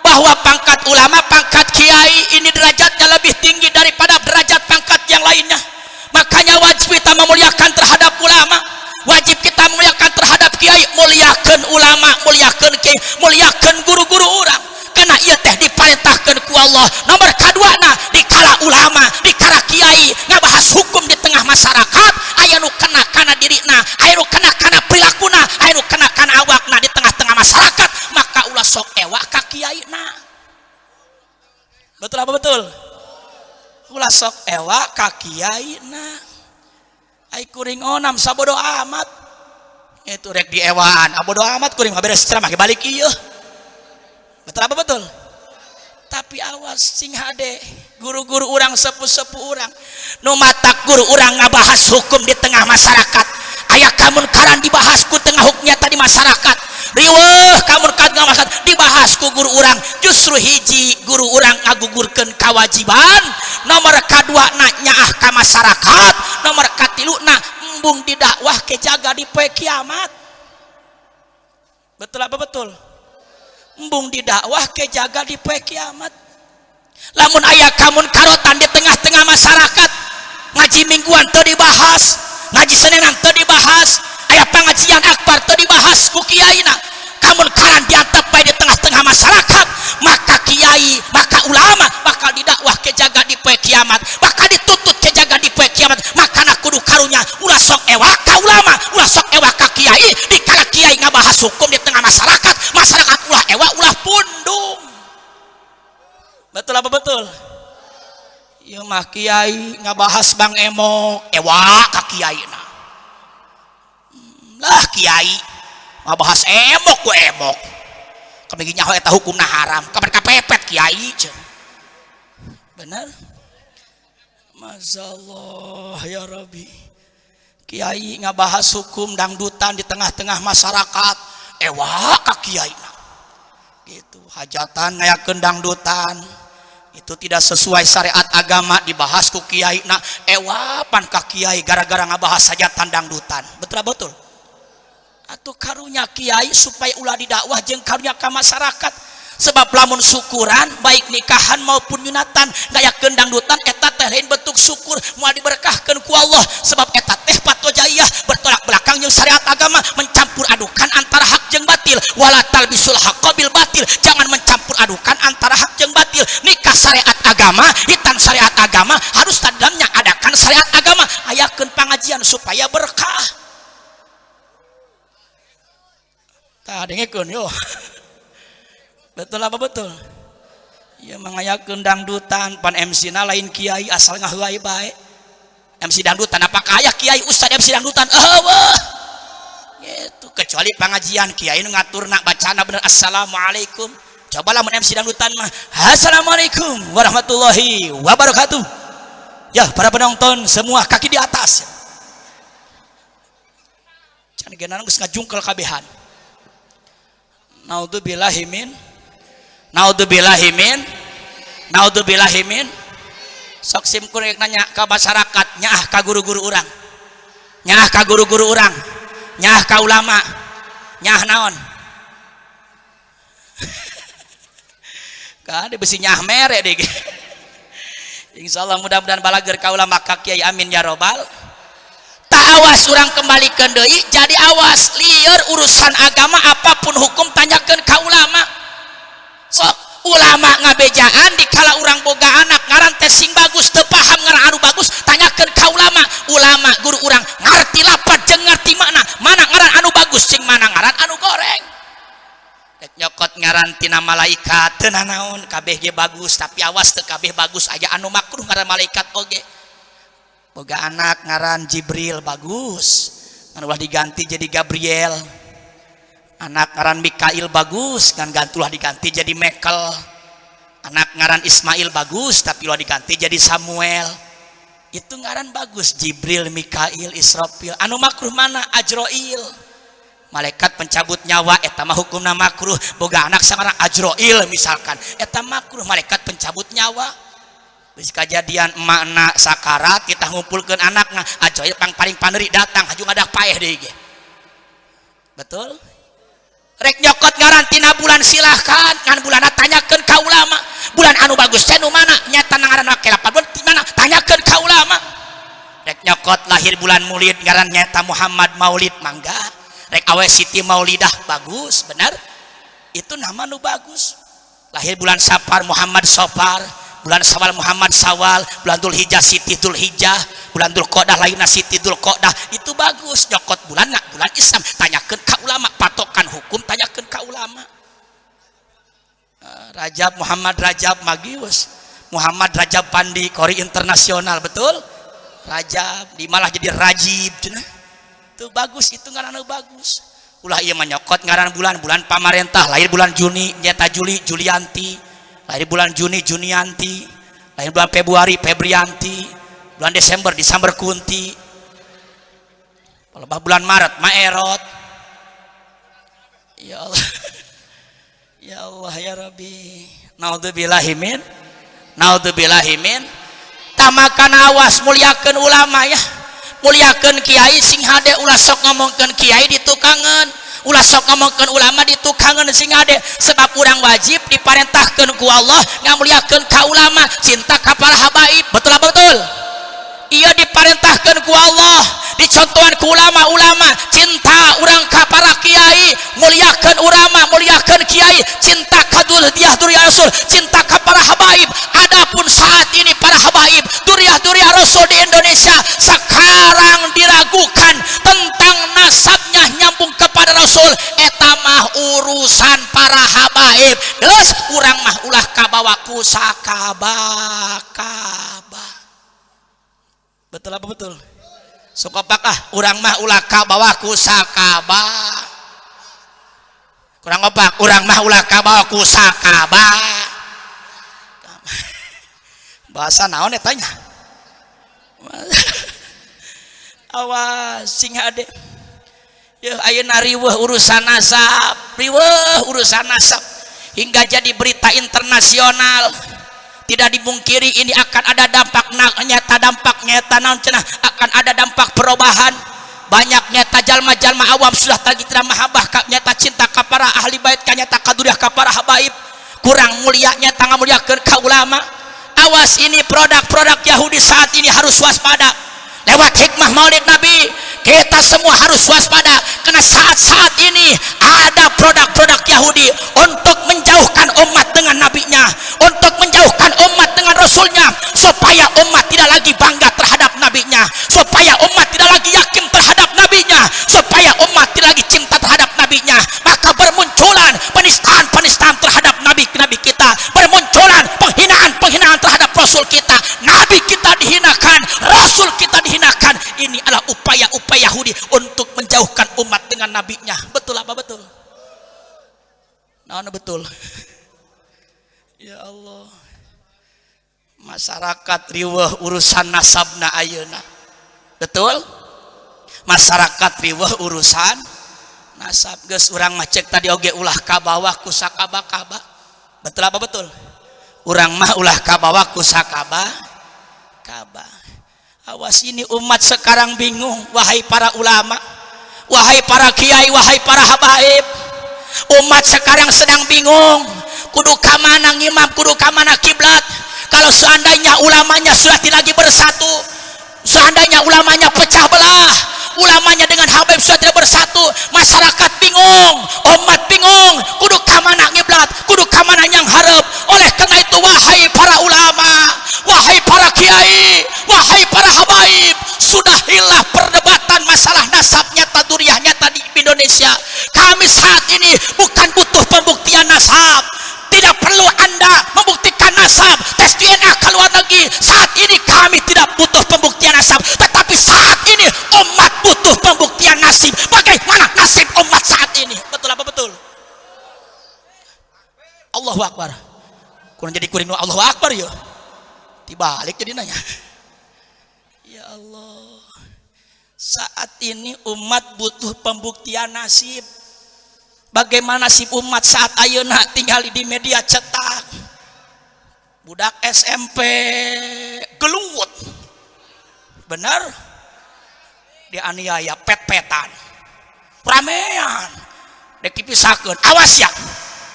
bahwa pangkat ulama, pangkat kiai ini derajatnya lebih tinggi daripada derajat pangkat yang lainnya. Makanya wajib kita memuliakan terhadap ulama, wajib kita muliakan terhadap kiai. Muliakan ulama, muliakan kiai, muliakan guru-guru orang, karena ia teh diperintahkan ku Allah. Nomor kaduana dikala ulama, dikala kiai ngabahas hukum di tengah masyarakat, aya nu kena kana dirina, aya nu kena kana prilakuna, aya nu kena kana awakna di tengah-tengah masyarakat, maka ulah sok ewa ka kiaina. Betul apa betul? Ulah sok ewa ka kiaina. Ai kuring onam sabodo amat. Itu rek di ewaan abodo amat kuring beres ceramah balik ieu. Betul apa betul? Tapi tapi awas sing hade guru-guru orang sepuh-sepuh orang nu matak guru orang ngabahas hukum di tengah masyarakat aya kamunkaran dibahas ku tengah hukumnya tadi masyarakat riweuh kamunkaran masyarakat dibahas ku guru orang justru hiji guru orang ngagugurkeun kewajiban nomor kadua nyaah ka masyarakat nomor katiluna embung didakwah ke jaga di poe kiamat. Betul apa betul? Embung didakwah ke jaga di poe kiamat. Lamun aya kamunkarotan di tengah-tengah masyarakat ngaji mingguan teu dibahas, ngaji senenan teu dibahas, aya pengajian akbar teu dibahas ku kiyaina, kamunkaran diantep bae di tengah-tengah masyarakat, maka kiai maka ulama bakal didakwah ke jaga di poe kiamat, bakal dituntut ke jaga di poe kiamat. Makana kudu karunya ulah sok ewa ka ulama, ulah sok ewa ka kiai, dikala kiai ngabahas hukum di tengah masyarakat, masyarakat ulah ewa ulah pundung. Betul apa betul? Ieu mah kiai ngabahas Bang Emo ewa ka kiaina. Lah kiai ngabahas emok ku emok. Kamigi nyaho eta hukumna haram, kapan kapepet kiai cenah. Bener? Masyaallah ya Rabbi. Kiai ngabahas hukum dangdutan di tengah-tengah masyarakat, ewa ka kiaina. Gitu, hajatan ngayakeun dangdutan. Itu tidak sesuai syariat agama dibahas ku kiaina, ewa pan ka kiai gara-gara ngabahas hajatan dangdutan. Betul? Atuh karunya kiai supaya ulah didakwah jeung karunya ka masyarakat. Sebab lamun syukuran baik nikahan maupun nyunatan ngayakeun dangdutan eta teh lain bentuk syukur moal diberkahkeun ku Allah. Sebab eta teh patojaiyah bertolak belakang jeung syariat agama, mencampur adukan antara hak jeung batil. Wala talbisul haqqo bil batil, jangan mencampur adukan antara hak jeung batil. Nikah syariat agama, hitan syariat agama, harus dalamnya adakan syariat agama. Ayakeun pangajian supaya berkah. Tah dengekeun yo. Betul apa betul? Ya mengayakeun dangdutan pan MC-na lain kiai asal ngahuai bae. MC dangdutan apakah aya kiai ustad MC dangdutan? Eueuh. Gitu, kecuali pengajian kiai nu ngaturna bacana bener assalamualaikum. Coba lamun MC dangdutan mah assalamualaikum warahmatullahi wabarakatuh. Ya para penonton semua kaki di atas. Can geunana geus ngajungkel kabehan. Naudzubillahimin sok simkur nanya ke masyarakat, nyaah ka guru-guru urang, nyaah ka guru-guru urang, nyaah ka ulama, nyaah naon kan besi nyaah mere deh. Insyaallah mudah-mudahan balager ka ulama ka kiai, amin ya robbal. Tak awas urang kembalikan deui, jadi awas lieur urusan agama apapun hukum tanyakeun ka ulama. Sok ulama ngabejaan dikala urang boga anak ngaran teh sing bagus teu paham ngaran anu bagus, tanyakeun ka ulama. Ulama guru urang ngarti lapat jeung ngarti makna, mana ngaran anu bagus jeung mana ngaran anu goreng. Rek nyokot ngaran tina malaikat teu naon, kabeh ge bagus, tapi awas teu kabeh bagus, aya anu makruh ngaran malaikat oge. Boga anak ngaran Jibril bagus, kan ulah diganti jadi Gabriel. Anak ngaran Mikail bagus, kan gantulah diganti jadi Mekel. Anak ngaran Ismail bagus, tapi ulah diganti jadi Samuel. Itu ngaran bagus, Jibril, Mikail, Israfil. Anu makruh mana? Ajroil, malaikat pencabut nyawa, eta mah hukumna makruh. Boga anak sangaran Ajroil misalkan, eta makruh, malaikat pencabut nyawa. Bis kejadian emakna sakarat kita ngumpulkeun anakna, ajoy paling paneri datang haju ngadak paeh deui ge. Betul? Rek nyokot ngaran tina bulan silahkan, ngan bulanna tanyakeun ka ulama. Bulan anu bagus teh nu mana? Nyata ngaran make 8 bulan di mana? Tanyakeun ka ulama. Rek nyokot lahir bulan Maulid ngaran nyata Muhammad Maulid, mangga. Rek awe Siti Maulidah bagus, bener? Itu nama nu bagus. Lahir bulan Safar Muhammad Safar, bulan Syawal Muhammad Syawal, bulan Dzulhijjah Siti Dzulhijjah, bulan Dzulqa'dah lainna Siti Dzulqa'dah. Itu bagus. Nyokot bulan nak bulan Islam, tanyakeun ka ulama. Patokan hukum tanyakeun ka ulama. Rajab Muhammad Rajab magius, Muhammad Rajab Pandi Kori internasional, betul? Rajab di malah jadi Rajib cenah. Itu bagus, itu ngaran bagus. Ulah ieu mah nyokot ngaran bulan pamarentah, lahir bulan Juni nyata Juli Julianti. Lahir bulan Juni Junianti, lahir bulan Februari Febrianti, bulan Desember Desember Kunti, bulan Maret Maerot. Ya Allah, ya Allah ya Rabbi, naudzubillahimin, tamakan awas, muliakeun ulama ya, muliakeun kiai sing hade ulah sok ngomongkeun kiai ditukangan, ulah sok ngomongkeun ulama ditukangan sing hade, sebab urang wajib diparentahkeun ku Allah ngamuliakeun ka ulama, cinta ka para habaib. Betul betul? Iya diparentahkeun ku Allah, dicontohan ku ulama-ulama, cinta urang ka para kiai, muliakeun ulama, muliakeun kiai, cinta ka duriyah Rasul, cinta ka para habaib. Adapun saat ini para habaib, duriyah Rasul di Indonesia sekarang diragukan tentang nasabnya nyambung kepada Rasul, eta mah urusan para habaib. Geus urang mah ulah kabawa ku sakabah. Betul apa betul? Sokopakah urang mah ulah kabawa ku sakabah. Kurang opak, urang mah ulah kabawa ku sakabah. Bahasa naon eta nya? Awas sing hade. Ya ayeuna riweuh urusan nasab, hingga jadi berita internasional. Tidak dipungkiri ini akan ada dampak nyata naon cenah, akan ada dampak perubahan. Banyak nyata jalma-jalma awam sudah tergitra mahabbah nyata cinta ka para ahli bait, nyata kaduriah ka para habaib, kurang mulia nyata ngamuliakeun ka ulama. Awas, ini produk-produk Yahudi saat ini harus waspada. Lewat hikmah Maulid Nabi kita semua harus waspada, karena saat-saat ini ada produk-produk Yahudi untuk menjauhkan umat dengan nabinya, untuk menjauhkan umat dengan rasulnya, supaya umat tidak lagi bangga terhadap nabinya, supaya umat tidak lagi yakin terhadap nabinya, supaya umat tidak lagi cinta terhadap nabinya. Maka bermunculan penistaan terhadap nabi kita, bermunculan penghinaan terhadap rasul kita. Nabi kita dihinakan, rasul kita dihinakan. Ini adalah upaya-upaya Yahudi untuk menjauhkan umat dengan nabinya. Betul apa betul? Nah, betul. Ya Allah, masyarakat riweuh urusan nasabna ayeuna. Betul? Masyarakat riweuh urusan nasab. Geus urang mah cek tadi oge ulah kabawah ku sakaba-kaba. Betul apa betul? Urang mah ulah kabawah ku sakaba-kaba. Awas, ini umat sekarang bingung, wahai para ulama, wahai para kiai, wahai para habaib. Umat sekarang sedang bingung, kudu ka mana ngimam, kudu ka mana kiblat. Kalau seandainya ulamanya sudah tidak lagi bersatu, seandainya ulamanya pecah belah, ulamanya dengan habaib sudah tidak bersatu, masyarakat bingung, umat bingung, kudu ka mana ngiblat, kudu ka mana yang hareup. Oleh karena itu, wahai para ulama, wahai para kiai, wahai para habaib, sudahilah perdebatan masalah nasab nyata duriyah nyata di Indonesia. Kami saat ini bukan butuh pembuktian nasab, tidak perlu Anda membuktikan nasab, tes DNA ke luar negeri. Saat ini kami tidak butuh pembuktian nasab, tetapi saat ini umat butuh pembuktian nasib. Bagaimana nasib umat saat ini? Betul apa betul? Allahu Akbar. Kurang jadi kurang Allahu Akbar ya. Dibalik jadi nanya. Ya Allah, saat ini umat butuh pembuktian nasib. Bagaimana nasib umat saat ayeuna tinggal di media cetak, budak SMP gelungut, bener dianiaya pet-petan, ramean, dek dipisahkeun, awas ya,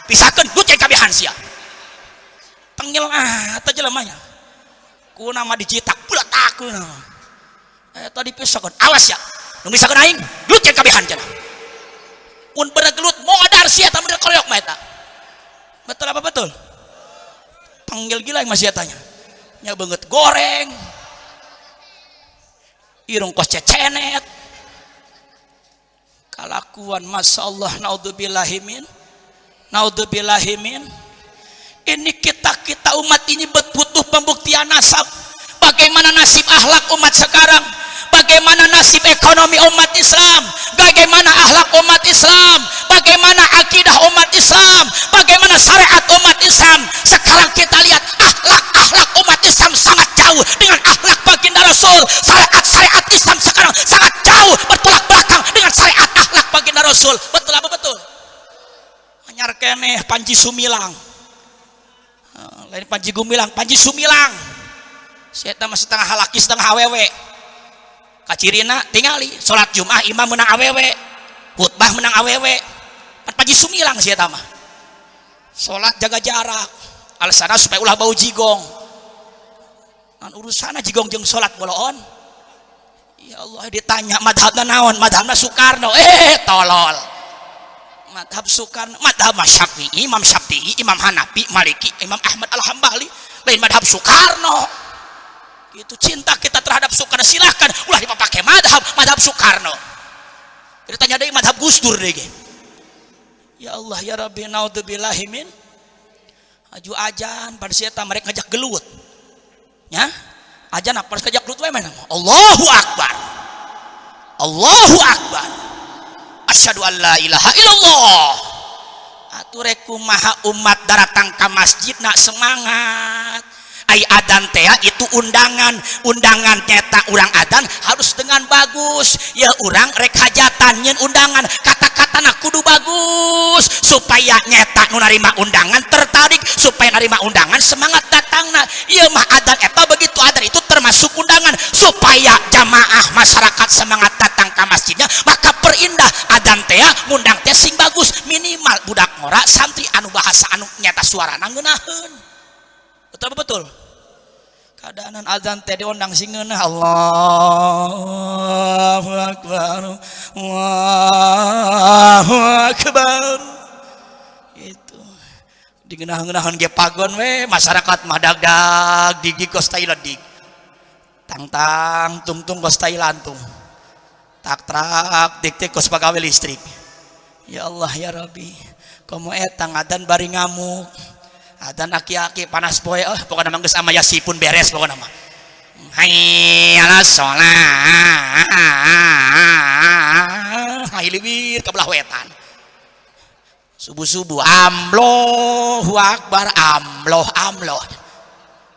pisahkeun ducek kabehan sia, panggil atau jelemanya, ku nama dijitak, buletak ku nama, tadi pisahkeun, awas ya, nunggu pisahkeun aing, ducek kabehan cenah. Un beregelut modar sia ta bener koreok mah eta. Betul apa betul? Panggil gila yang masih tanya. Nya beungeut goreng. Irung kos cecenet. Kalakuan masyaallah, naudzubillahimin. Ini kita umat ini butuh pembuktian nasab. Bagaimana nasib akhlak umat sekarang? Bagaimana nasib ekonomi umat Islam? Bagaimana akhlak umat Islam? Bagaimana akidah umat Islam? Bagaimana syariat umat Islam? Sekarang Rasul. Betul apa betul? Anyar keneh Panji Sumilang. Lain Panji Gumilang, Panji Sumilang. Saya mah setengah halaki setengah awewe. Kacirina tingali salat Jumat imam menang awewe, khutbah menang awewe. Panji Sumilang saya mah. Salat jaga jarak. Alasanna supaya ulah bau jigong. Kan urusana jigong jeung salat boloon. Ya Allah ditanya madhabna naon? Madhabna Soekarno. Tolol. Madhab Soekarno, madhab Syafi'i, Imam Syafi'i, Imam Hanafi, Maliki, Imam Ahmad Al-Hambali. Lain madhab Soekarno. Itu cinta kita terhadap Soekarno, silahkan ulah dipakai madhab Soekarno. Jadi tanya deui madhab Gus Dur deui. Ya Allah ya Rabbi naudzubillahi min aju ajan pada sia mereka ngajak gelut. Ya? Ajan apa ngajak gelut we mana? Allahu Akbar. Allahu Akbar. Asyhadu an la ilaha illallah. Atuh rek kumaha umat datang ka masjid nak semangat. Ai adan teh itu undangan nyata urang adan harus dengan bagus ya urang rek hajatan nyeun undangan kata-katana kudu bagus supaya nyata nu narima undangan tertarik supaya narima undangan semangat datangna ieu mah adan eta begitu adan itu termasuk undangan supaya jamaah masyarakat semangat datang ke masjidnya maka perindah adan teh ngundang teh sing bagus minimal budak ngora santri anu bahasa anu nyata suarana ngeunaheun. Betul. Keadaan azan teh diundang sing ngeunah Allahu Akbar. Allahu Akbar. Itu digeunah-geunahan ge pagon we masyarakat madagdag digi kos Thailand dig. Tang-tang tung-tung kos Thailand tung. Tak-trak dik-dik kos pagawe listrik. Ya Allah ya Rabbi, komo eta ngadan bari ngamuk. Adan aki-aki panas poe pokoknya mah geus amaya sipun beres pokoknya mah. Hayya alas sholat. Hailiwir ka belah wetan. Subuh-subuh Allahu Akbar amloh.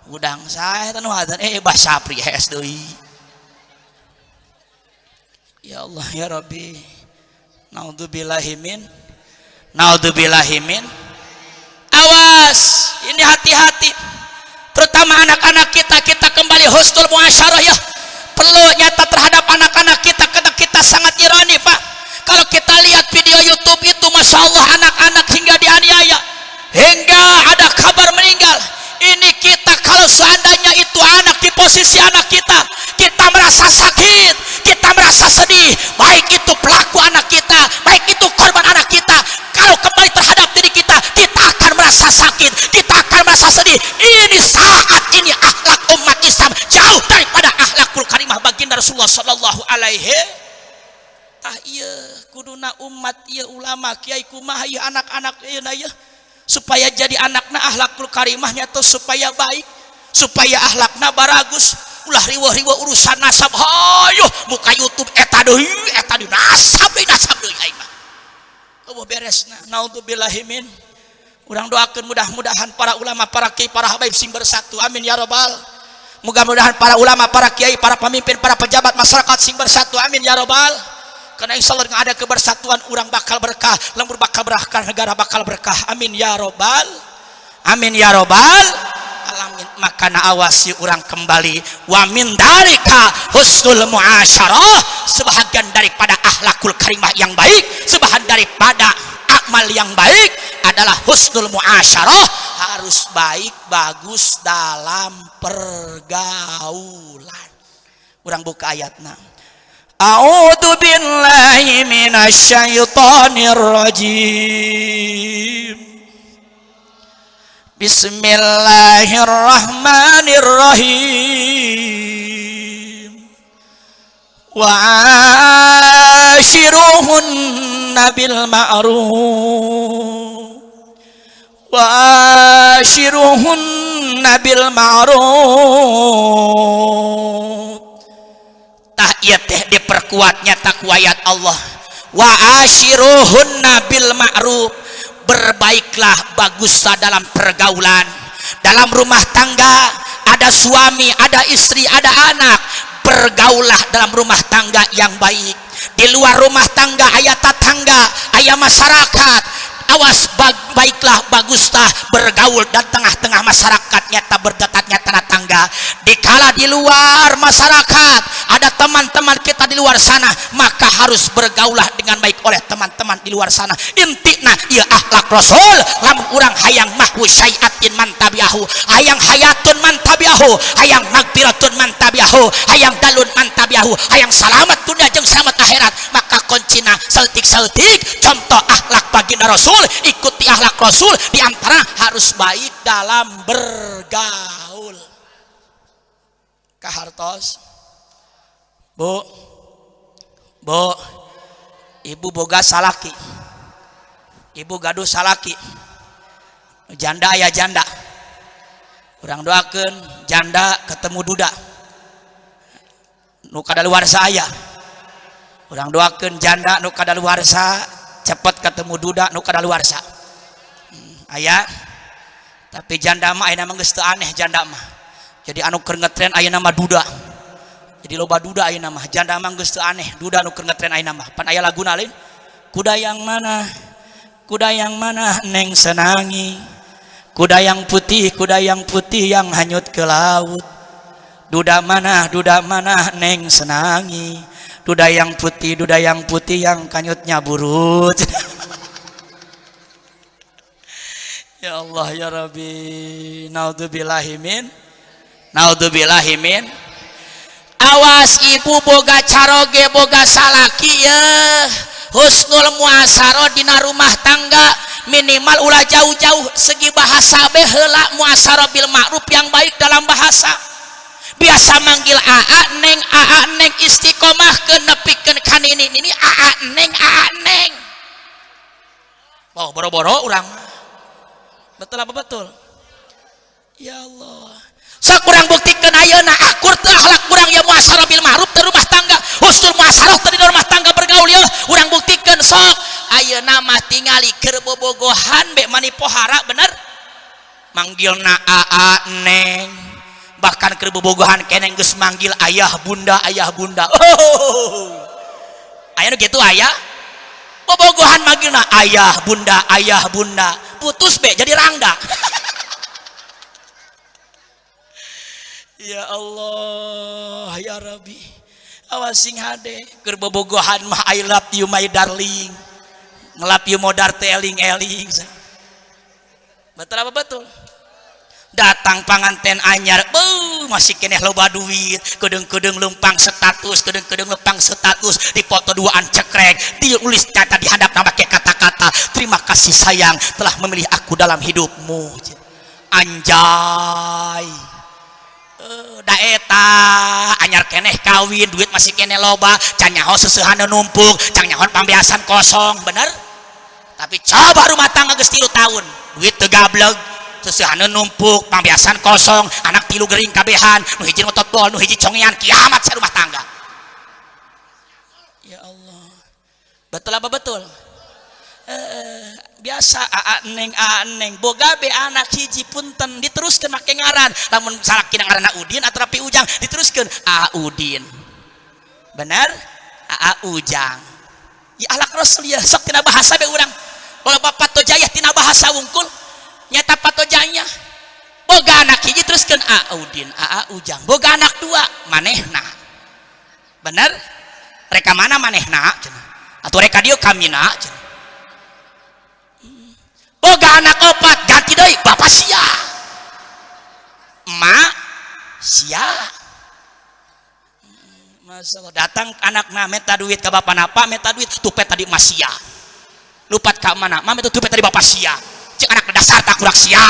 Udang sae tanu adan bahasa Sapri hees deui. Ya Allah ya Rabbi. Naudzubillahi min. Awas, ini hati-hati. Terutama anak-anak kita kembali husnul muasyarah ya. Perlu nyata terhadap anak-anak kita karena kita sangat ironi Pak. Kalau kita lihat video YouTube itu Masya Allah anak-anak hingga dianiaya, hingga ada kabar meninggal. Ini kita kalau seandainya itu anak di posisi anak kita merasa sakit, kita merasa sedih. Baik itu pelaku anak kita, baik itu korban anak kita. Kalau kembali terhadap diri kita akan merasa sakit, kita akan merasa sedih. Ini saat ini akhlak umat Islam jauh daripada akhlakul karimah baginda Rasulullah sallallahu alaihi. Tah ieu kuduna umat ieu ulama kiai kumaha ieu anak-anak ieu na ieu supaya jadi anakna akhlakul karimahnya tuh supaya baik, supaya akhlakna baragus. Ulah riweuh-riweuh urusan nasab. Hayo muka YouTube eta deui nasab deui aing mah. Eueuh beresna. Naudzubillahi min. Urang doakeun mudah-mudahan para ulama, para kiai, para habaib sing bersatu. Amin ya rabbal. Mudah-mudahan para ulama, para kiai, para pemimpin, para pejabat masyarakat sing bersatu. Amin ya rabbal. Karena insya Allah ada kebersatuan urang bakal berkah, lembur bakal berkah, negara bakal berkah. Amin ya rabbal. Amin ya rabbal alamin. Makana awasi urang kembali wa min dalika husnul muasyarah, sebahagian daripada akhlakul karimah yang baik, sebahagian daripada amal yang baik adalah husnul muasyarah, harus baik bagus dalam pergaulan. Urang buka ayatna. A'udzu billahi minasyaitonir rajim. Bismillahirrahmanirrahim. Wa ashiruhunna bil ma'ruf. Wa ashiruhunna bil ma'ruf. Tah ieu teh diperkuatnya takwa ayat Allah. Wa ashiruhunna bil ma'ruf. Berbaiklah, baguslah dalam pergaulan, dalam rumah tangga. Ada suami, ada istri, ada anak, bergaulah dalam rumah tangga yang baik. di luar rumah tangga aya tetangga aya masyarakat awas baiklah baguslah bergaul dan tengah-tengah masyarakat nyata berdatatnya tanah tangga dikala di luar masyarakat ada teman-teman kita di luar sana maka harus bergaulah dengan baik oleh teman-teman di luar sana intina ieu akhlak rasul lamun urang hayang mahwu syai'atin man tabi'ahu hayang hayatun man tabi'ahu hayang magfiratun man tabi'ahu hayang dalun man tabi'ahu hayang salamat dunia jeung selamat akhirat maka kuncina seutik-seutik contoh akhlak baginda rasul ikuti akhlak rasul diantara harus baik dalam bergaul kahartos bu ibu boga salaki ibu gaduh salaki janda aya janda urang doakeun janda ketemu duda nu kadaluarsa aya urang doakeun janda nu kadaluarsa cepet ketemu duda nu kadaluarsa aya tapi janda mah ayeuna mah geus teu aneh janda mah jadi anu keur ngetren ayeuna mah duda jadi loba duda ayeuna mah janda mah geus teu aneh duda nu keur ngetren ayeuna mah pan aya laguna lain kuda yang mana neng senangi kuda yang putih yang hanyut ke laut duda mana neng senangi duda yang putih yang kanyutnya burut ya Allah ya Rabbi naudzubillahimin awas ibu boga caroge boga salaki ya husnul muasaro dina rumah tangga minimal ulah jauh-jauh segi bahasa be heula muasaro bil ma'ruf yang baik dalam bahasa biasa manggil aa neng istiqomah ke nepikeun kan ini aa neng oh boro-boro urang betul apa betul ya Allah sok urang buktikeun ayeuna akur teu akhlak urang ya muasarah bil ma'ruf teu rumah tangga husnul muasarah teu di rumah tangga bergaul ya urang buktikeun sok ayeuna mah tingali keur bobogohan be mani pohara bener manggilna aa neng bahkan keur bobogohan keneh geus manggil ayah bunda oh aya nu kitu aya bobogohan manggilna ayah bunda putus be jadi rangda ya Allah ya Rabbi awas sing hade keur bobogohan mah I love you my darling ngelap you modar teling betul apa betul datang panganten anyar masih keneh loba duit kedeng-kedeng lempang status dipoto duaan cekrek ditulis kata di handap nama kayak kata-kata terima kasih sayang telah memilih aku dalam hidupmu anjay daeta anyar keneh kawin duit masih keneh loba can nyaho seusehan numpuk can nyaho pambeasan kosong bener tapi coba rumah tangga geus 3 tahun duit teu gablek seusehan numpuk pambeasan kosong anak 3 gering kabehan nu hiji ngotot bol nu hiji congean kiamat sa rumah tangga ya Allah betul apa betul biasa neng boga be anak hiji punten diteruskeun make ngaran lamun salaki ngaranna Udin atau Rapi Ujang diteruskeun Udin bener Ujang ya alak rasul ya sok tina bahasa be urang kalau bapak tojayah tina bahasa wungkul nyata patojanya boga anak hiji teruskeun Udin Ujang boga anak 2 manehna bener reka mana manehna cenah atuh reka dieu kamina cenah boga anak 4 ganti deui bapak sia emak sia masalah datang anakna meta duit ka bapak napa meta duit tupet tadi emak sia lupat ka mana mah meta tupet tadi bapak sia cek anak dasar tak kurang sia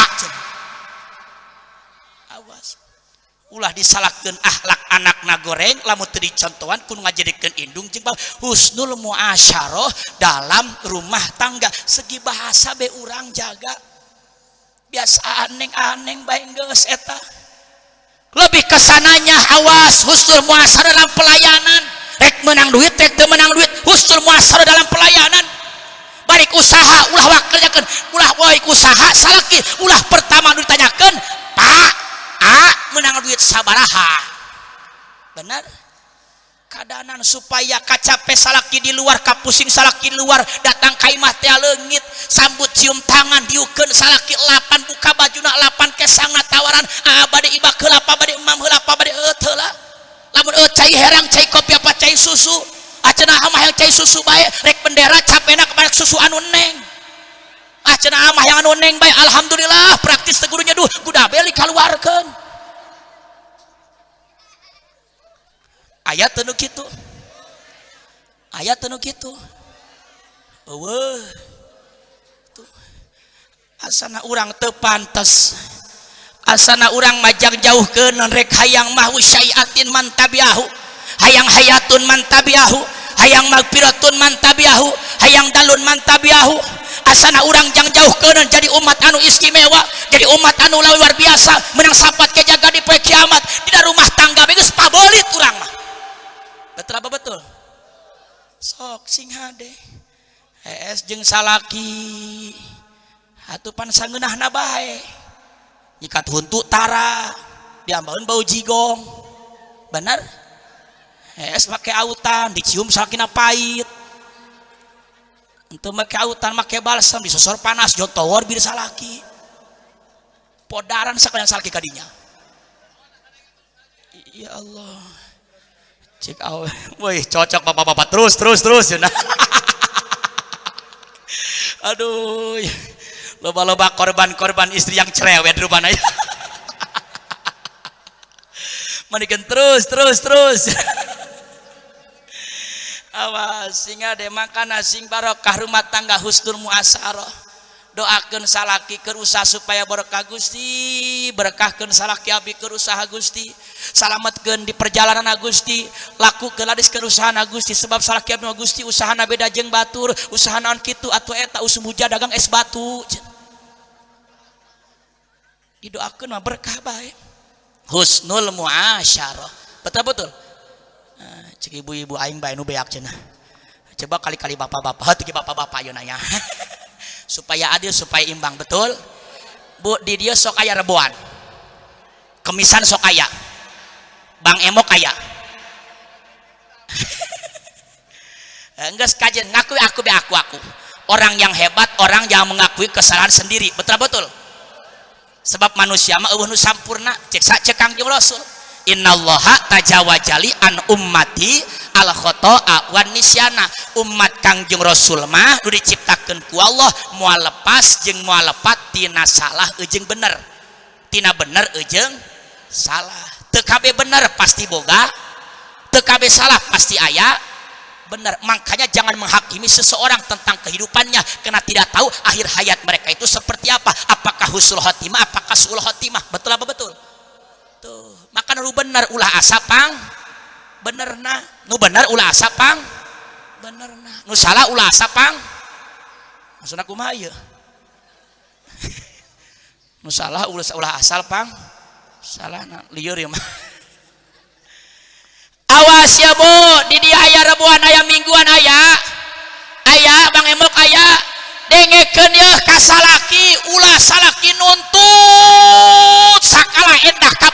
awas ulah disalahkeun akhlak anakna goreng lamun teu dicontohan kudu ngajadikeun indung jeung husnul muasyarah dalam rumah tangga segi bahasa be urang jaga biasa aneng bae geus eta lebih kesananya awas husnul muasyarah dalam pelayanan rek menang duit rek teu menang duit husnul muasyarah dalam pelayanan balik usaha ulah wakerjakeun ulah balik usaha salaki ulah pertama ditanyakeun Pak menang duit sabaraha bener kadanan supaya kacape salaki di luar kapusing salaki di luar datang ka imah teh leungit sambut cium tangan diukeun salaki 8 buka bajuna 8 kesangna tawaran bade iba heula apa bade imam heula apa bade heula lamun cai herang cai kopi apa cai susu acenah mah yang cai susu bae rek bendera capena kepada susu anu neng acenah mah yang anu neng bae alhamdulillah praktis teh gurunya duh kuda beli kaluarkeun ayat teu kitu ayat teu kitu eueuh tuh asana urang teu pantes asana urang majang jauhkeun rek hayang mahwu syai'atin man tabi'ahu hayang hayatun man tabi'ahu hayang magfiratun man tabi'ahu hayang dalun man tabi'ahu asana urang jang jauhkeun jadi umat anu istimewa jadi umat anu luar biasa menang sapat ke jaga di poe kiamat dina rumah tangga geus pabelit urang mah betul apa betul sok sing hade jeung salaki atupan sangeunahna bae nyikat huntu tara diambaeun bau jigong bener make autan dicium salakina pait untuk make autan make balsam disosor panas jontowor bir salaki podaran sakalian salaki kadinya ya Allah cik awe woi cocok bapak-bapak terus ya nah. Aduh loba-loba korban istri yang cerewet rupana ya manikeun terus awas singa de makana sing barokah rumah tangga husnul muasarah doakeun salaki keur usaha supaya berkah Gusti berkahkeun salaki abi keur usaha Gusti salametkeun di perjalanan Gusti lakukeun ladis keur usahana Gusti sebab salaki abi Gusti usahana beda jeung batur usaha naon kitu atuh eta usum hujan dagang es batu didoakeun mah berkah bae husnul muasyarah betul cek ibu-ibu aing bae nu beak cenah coba kali-kali bapak-bapak teu bapak-bapak ayeuna nya supaya adil supaya imbang betul bu di dia sok aya reboan kemisan sok aya bang emok aya enggak kajen ngakui aku orang yang hebat orang yang mengakui kesalahan sendiri betul sebab manusia mah eueuh nu sampurna cek Kangjeng Rasul innallaha tajawazali an ummati al khoto'a wan nisyana umat Kangjeng Rasul mah nu diciptakeun ku Allah moal lepas jeung moal lepat tina salah jeung bener tina bener jeung salah teu kabeh bener pasti boga teu kabeh salah pasti aya bener makanya jangan menghakimi seseorang tentang kehidupannya karena tidak tahu akhir hayat mereka itu seperti apa apakah husnul khotimah apakah suul khotimah betul apa betul tuh maka nu bener ulah asapang benerna nu bener ulah asapang benerna nu salah ulah asapang maksudna kumaha ieu nu salah ulah asal pang salahna lieur ya mah awas ya bu di dia aya rebuan aya mingguan aya bang emok aya dengekeun yeuh ka salaki ulah salaki nuntut sakala endah ka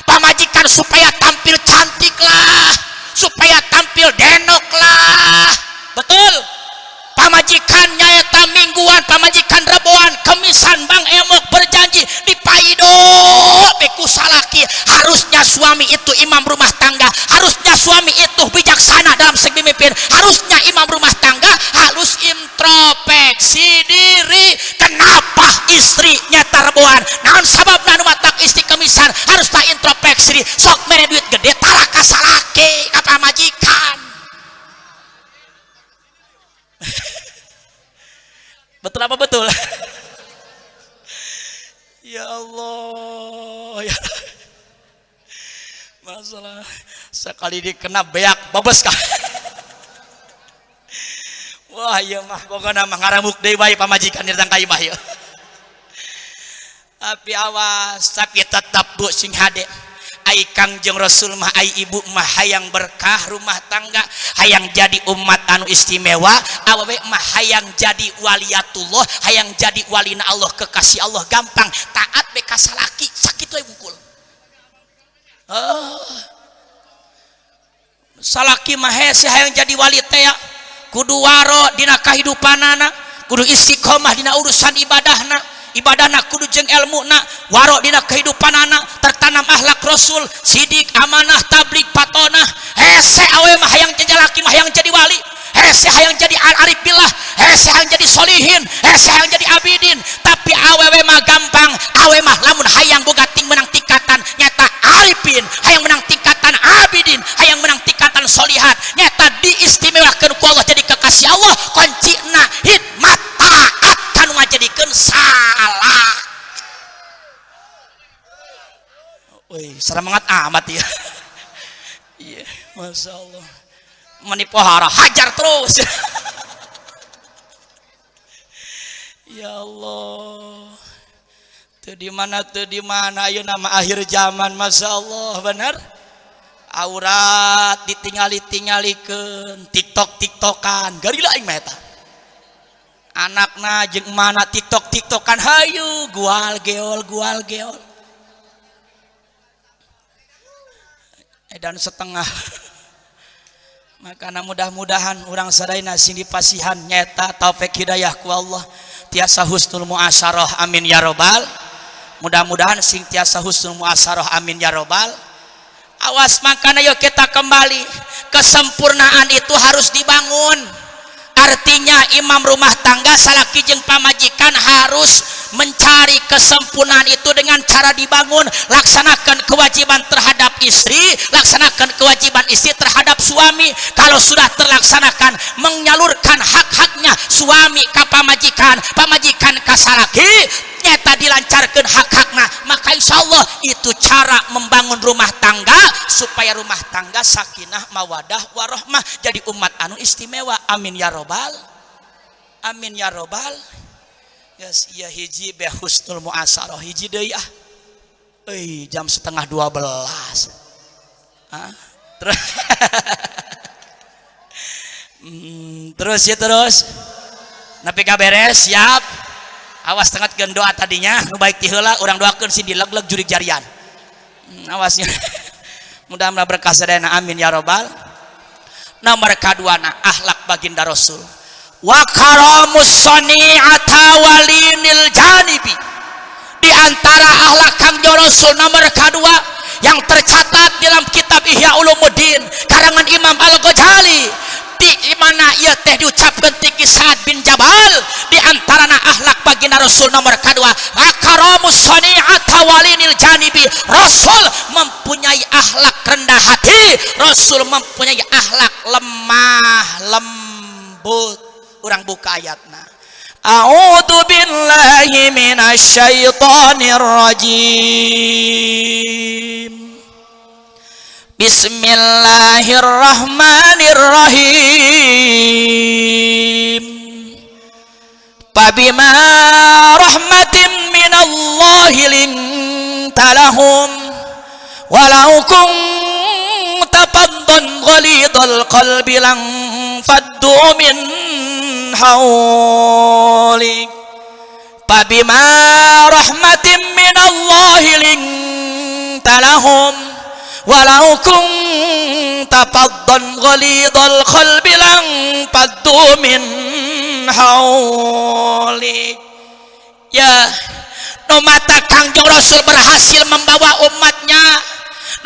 pamajikan supaya tampil cantik lah supaya tampil denok lah betul pamajikannya eta mingguan pamajikan reboan kemisan bang emok berjanji dipaido beku salaki harusnya suami itu imam rumah tangga harusnya suami itu bijaksana dalam segi memimpin harusnya imam rumah tangga harus introspeksi diri kenapa istrinya tarboan naon sababna nu matak istri kemisan harus tak introspeksi diri sok mere duit gede tara ka salaki ka pamajikan betul apa betul ya Allah ya masalah sekali dikena beak babes kah wah iya mah pokoknya mah ngaramuk deui bae pamajikan di datang ka imah ieu tapi awas tapi tetap bu sing hade ai Kangjeng Rasul mah ai ibu mah hayang berkah rumah tangga hayang jadi umat anu istimewa awewe mah hayang jadi waliatullah hayang jadi walina Allah kekasih Allah gampang taat be ka salaki sakitu we bungkul salaki mah hese hayang jadi wali teh kudu waro dina kahidupanana, kudu istiqomah dina urusan ibadahna kudu jeung ilmuna, waro dina kehidupanana, tertanam akhlak rasul, sidik, amanah, tabligh, patonah. Hese awe mah hayang jadi laki mah hayang jadi wali, hese hayang jadi arif billah, hese hayang jadi solihin, hese hayang jadi abidin. Tapi awewe mah gampang, awe mah lamun hayang boga ting menang tingkatan nyata arifin, hayang menang tingkatan abidin, hayang menang tingkatan solihat, nyata diistimewakeun ku Allah jadi kekasih Allah. Kuncina hikmat taat kanu ngajadikeun salah. Woi, semangat amat ya. Iya, Masya Allah. Manipohara hajar terus. Ya Allah. Tuh di mana ayeuna nama akhir zaman, Masya Allah, benar. Aurat ditingali-tingalikeun, tiktokan, garila aing mah eta. Anakna jeung mana tiktokan hayu, gual geol. Edan setengah. Makana mudah-mudahan urang sadayana sing dipasihan nyata taufik hidayah ku Allah, tiasa husnul muasyarah, amin ya robbal. Mudah-mudahan sing tiasa husnul muasyarah, amin ya robbal. Awas, makana yuk kita kembali, kesempurnaan itu harus dibangun. Artinya imam rumah tangga salaki jeung pamajikan harus mencari kesempurnaan itu dengan cara dibangun. Laksanakan kewajiban terhadap istri, laksanakan kewajiban istri terhadap suami. Kalau sudah terlaksanakan, menyalurkan hak-haknya suami ke pamajikan ke salaki, nyata dilancarkan hak-haknya, maka insya Allah itu cara membangun rumah tangga supaya rumah tangga sakinah mawadah warohmah, jadi umat anu istimewa. Amin ya robbal, amin ya robbal. Yes, ya hiji be husnul muasyarah, hiji deui ah. Jam setengah 12. Terus ya terus. Napi kaberes siap. Awas tengah doa tadinya nu baik ti heula urang doakeun si dileg-leg jurig jarian. Awasnya. Mudah-mudahan berkah sadayana, amin ya robbal. Nomor kaduana akhlak baginda Rasul. Wa karamus sani'ata walinil janibi. Di antara akhlak Kangjeng Rasul nomor kedua yang tercatat dalam kitab Ihya Ulumuddin karangan Imam Al-Ghazali, di mana ia teh diucapkan tinggi Sa'ad bin Jabal, di antarana akhlak baginda Rasul nomor kedua akaramus sani'ata walinil janibi. Rasul mempunyai akhlak rendah hati, Rasul mempunyai akhlak lemah lembut. Urang buka ayatna. A'udzu billahi minasyaitonir rajim. Bismillahirrahmanirrahim. Fabima rahmatin minallahi linta lahum walau kunta faddan ghalidhal qalbi lan faddu min hawlik. Fabima rahmatin minallahi linta lahum walau kunta faddan ghalidhal qalbi lan faddu min hawlik. Ya, no mata Kangjeng Rasul berhasil membawa umatnya,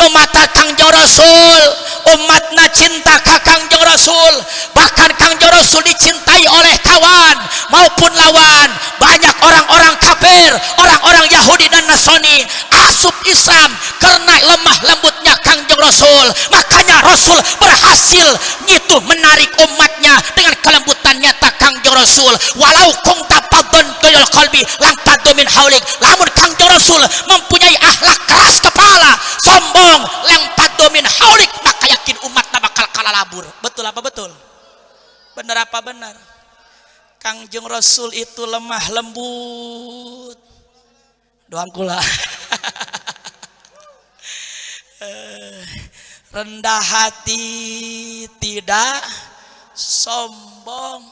no mata Kangjeng Rasul umatnya cinta ke Kangjeng Rasul, bahkan Kangjeng Rasul dicintai oleh kawan maupun lawan. Banyak orang-orang kafir, orang-orang Yahudi dan Nasrani asup Islam karena lemah lembutnya Kangjeng Rasul. Makanya Rasul berhasil itu menarik umatnya dengan kelembutannya tak Kangjeng Rasul. Walau kunta faddan ghalidhal qalbi lan faddu min haulik. Lamun Kangjeng Rasul mempunyai akhlak keras kepala, sombong, lang faddu min haulik, maka yakin umatnya bakal kalah labur. Betul apa betul? Benar apa benar? Kangjeng Rasul itu lemah lembut. Doang kula. Rendah hati, tidak sombong.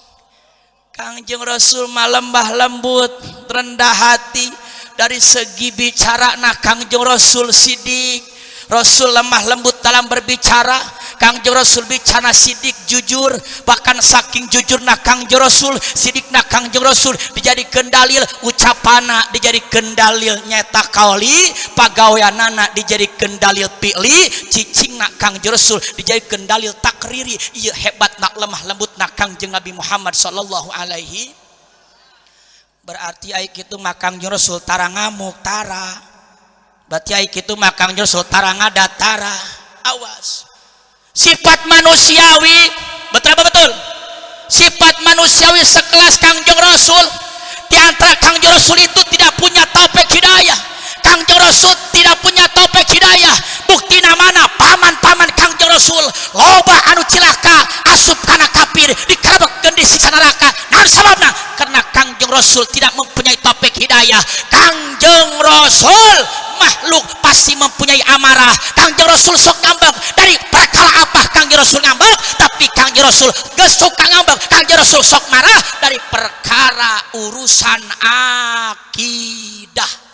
Kangjeng Rasul mah lembah lembut, rendah hati. Dari segi bicara nah Kangjeng Rasul sidik. Rasul lemah lembut dalam berbicara. Kangjeng Rasul bicara sidik jujur, bahkan saking jujurna Kangjeng Rasul, sidikna Kangjeng Rasul dijadikan dalil ucapana, dijadikan dalil nyata kauli pagaweanana, dijadikan dalil pilih cicingna Kangjeng Rasul, dijadikan dalil takriri. Ieu hebatna lemah lembutna Kangjeng Nabi Muhammad sallallahu alaihi. Berarti ai kitu mah Kangjeng Rasul tara ngamuk tara. Berarti ai kitu mah Kangjeng Rasul tara ngadat tara. Awas. Sifat manusiawi, betul apa betul? Sifat manusiawi sekelas Kangjeng Rasul, di antara Kangjeng Rasul itu tidak punya taufik hidayah. Kangjeng Rasul tidak punya taufik hidayah. Bukti mana? Paman-paman Kangjeng Rasul loba anu cilaka asup kana kafir dikarebekeun di siksa neraka. Naon sababna? Karena Kangjeng Rasul tidak mempunyai taufik hidayah. Kangjeng Rasul makhluk pasti mempunyai amarah. Kangjeng Rasul sok ngambek dari perkara apa Kangjeng Rasul ngambek, tapi Kangjeng Rasul geus suka ngambek. Kangjeng Rasul sok marah dari perkara urusan akidah.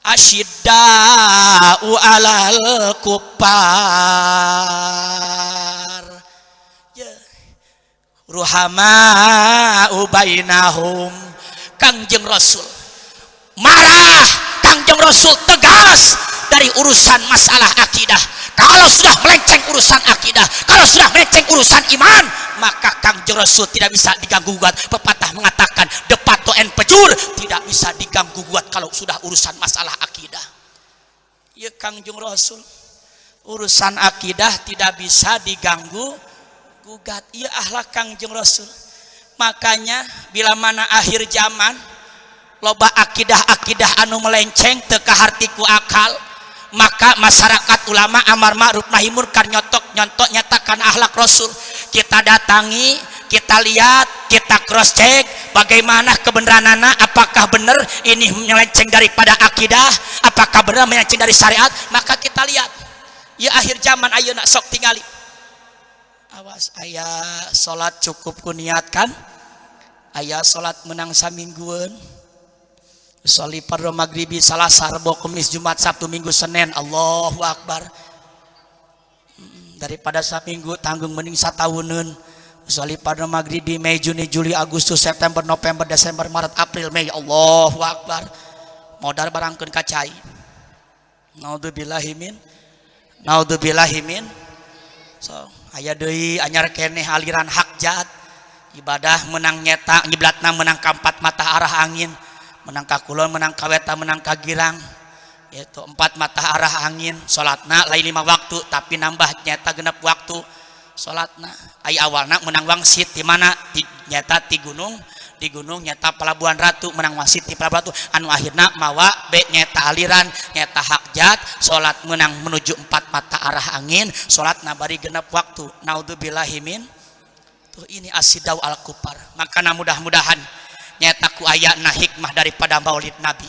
Asyidda'u 'alal kuffar ruhama'u bainahum. Kangjeng Rasul marah, Kangjeng Rasul tegas dari urusan masalah akidah. Kalau sudah melenceng urusan akidah, kalau sudah melenceng urusan iman, maka Kangjeng Rasul tidak bisa diganggu gugat. Pepatah mengatakan depato en pejur tidak bisa diganggu gugat kalau sudah urusan masalah akidah. Ya Kangjeng Rasul, urusan akidah tidak bisa diganggu gugat. Iya akhlak Kangjeng Rasul. Makanya bila mana akhir zaman loba akidah-akidah anu melenceng teu kahartiku akal, maka masyarakat ulama amar ma'ruf nahi munkar nyontok nyatakan akhlak Rasul. Kita datangi, kita lihat, kita cross check bagaimana kebenaranana, apakah benar ini melenceng daripada akidah, apakah benar melenceng dari syariat, maka kita lihat. Ya akhir zaman ayeuna sok tingali. Awas aya salat cukup ku niatkan, aya salat menang saminggueun. Soli pada maghribi Salasa Rebo Kamis Jumat Sabtu Minggu Senin, Allahu Akbar. Daripada saminggu tanggung mending satahunun. Soli pada maghribi Mei Juni Juli Agustus September November Desember Maret April Mei, Allahu Akbar. Modal barangkeun ka cai. Naudzubillahi min. So aya deui anyar keneh aliran hakjat. Ibadah menang nyeta nyiblatna menang ka 4 mata arah angin. Menang ka kulon, menang ka weta, menang ka girang, yaitu 4 mata arah angin. Salatna lain 5 waktu tapi nambah nyata genep waktu salatna. Ai awalna menang wangsit di mana nyata di gunung nyata Pelabuhan Ratu, menang wangsit di Pelabuhan Ratu. Anu akhirna mawa be nyata aliran nyata hakjat, salat menang menuju 4 mata arah angin, salatna bari genep waktu. Naudzubillahi min. Tuh ini asidau al kufar. Maka mudah-mudahan nyata ku ayatna hikmah daripada maulid Nabi,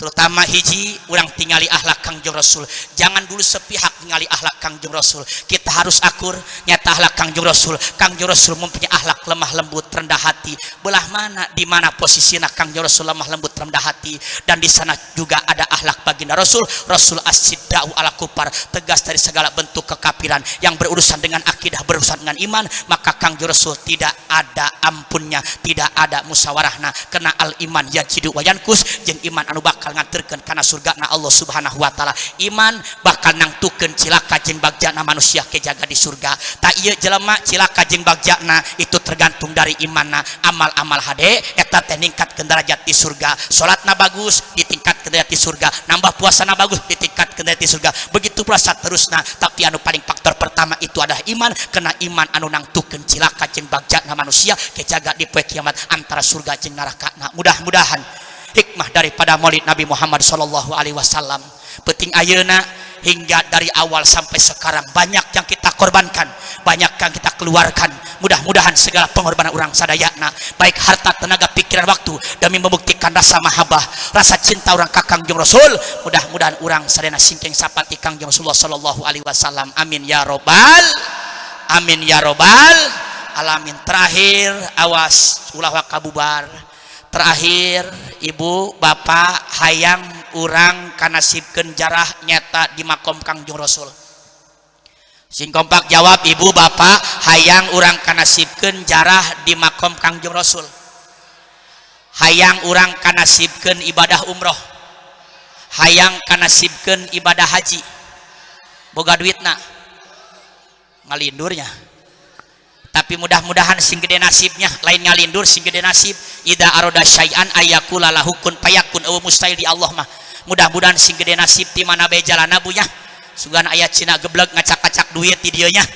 terutama hiji urang tingali akhlak Kangjeng Rasul. Jangan dulu sepihak tingali akhlak Kangjeng Rasul, kita harus akur nyata akhlak Kangjeng Rasul. Kangjeng Rasul mempunyai akhlak lemah lembut rendah hati. Belah mana di mana posisinya Kangjeng Rasul lemah lembut rendah hati, dan di sana juga ada akhlak baginda Rasul. Rasul as-sidda'u ala kufar, tegas dari segala bentuk kekafiran yang berurusan dengan akidah, berurusan dengan iman. Maka Kangjeng Rasul tidak ada ampunnya, tidak ada musyawarahna. Kena al iman yajidu wa yankus, jeung iman anu bakal nganterkeun kana surgana Allah Subhanahu wa taala. Iman bakal nangtukeun cilaka jeung bagjana manusia ke jaga di surga. Ta ieu jelema cilaka jeung bagjana itu tergantung dari imanna. Amal-amal hade eta teh ningkatkeun derajat di surga. Salatna bagus ditingkatkeun derajat di surga, nambah puasana bagus ditingkatkeun derajat di surga. Begitu pula saterusna. Tapi anu paling faktor pertama itu adalah iman. Kena iman anu nangtukeun cilaka jeung bagjana manusia ke jaga di poe kiamat antara surga jeung neraka. Nah, mudah-mudahan hikmah daripada maulid Nabi Muhammad sallallahu alaihi wasallam penting ayeuna hingga dari awal sampai sekarang banyak yang kita korbankan, banyak yang kita keluarkan. Mudah-mudahan segala pengorbanan orang sadayana, baik harta, tenaga, pikiran, waktu, demi membuktikan rasa mahabbah, rasa cinta orang ka Kangjeng Rasul. Mudah-mudahan orang sadayana singkeng sapati Kangjeng Rasulullah sallallahu alaihi wasallam. Amin ya robbal alamin. Terakhir awas ulah kabubar. Terakhir ibu bapak hayang urang kanasibkeun jarah nyata di makom Kangjeng Rasul. Sing kompak jawab ibu bapak, hayang urang kanasibkeun jarah di makom Kangjeng Rasul. Hayang urang kanasibkeun ibadah umroh. Hayang kanasibkeun ibadah haji. Boga duitna ngalindurnya. Tapi mudah-mudahan sing gede nasibnya lain ngalindur sing gede nasib. Idza arada syai'an ayyakula lahu kun fayakun aw mustahil di Allah mah. Mudah-mudahan sing gede nasib di mana bae jalanna bunya. Sugan aya cina geblek ngacak-acak duit di dieu nya.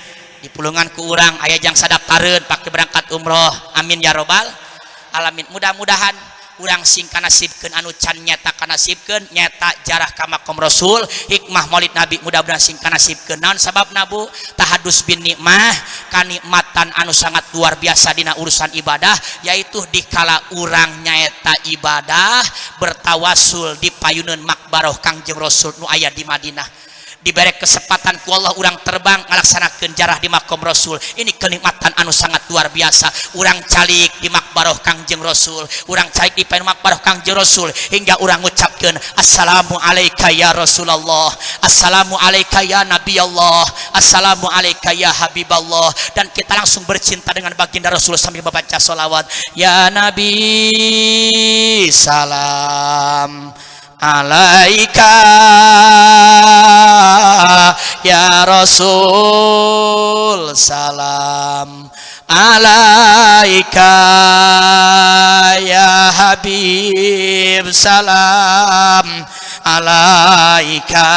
Dipulungan ku urang aya jang sadaftareun pake berangkat umroh. Amin ya robbal alamin. Mudah-mudahan urang sing kanasibkeun anu can nyata kanasibkeun nyata jarah ka makom Rasul hikmah maulid Nabi. Mudah-mudahan sing kanasibkeun naon sababna Bu? Tahadus bin nikmah, kanikmatan anu sangat luar biasa dina urusan ibadah, yaitu dikala urang nyaeta ibadah bertawasul di payuneun makbaroh Kangjeng Rasul nu aya di Madinah. Diberi kesempatan ku Allah urang terbang ngalaksanakeun jarah di makom Rasul. Ini kenikmatan anu sangat luar biasa. Urang calik di makbaroh Kangjeng Rasul, urang calik di payun makbaroh Kangjeng Rasul hingga urang ngucapkeun assalamu alayka ya Rasulullah, assalamu alayka ya Nabi Allah, assalamu alayka ya Habiballah. Dan kita langsung bercinta dengan baginda Rasul sambil membaca sholawat. Ya Nabi salam alaika, ya Rasul salam alaika, ya Habib salam alaika,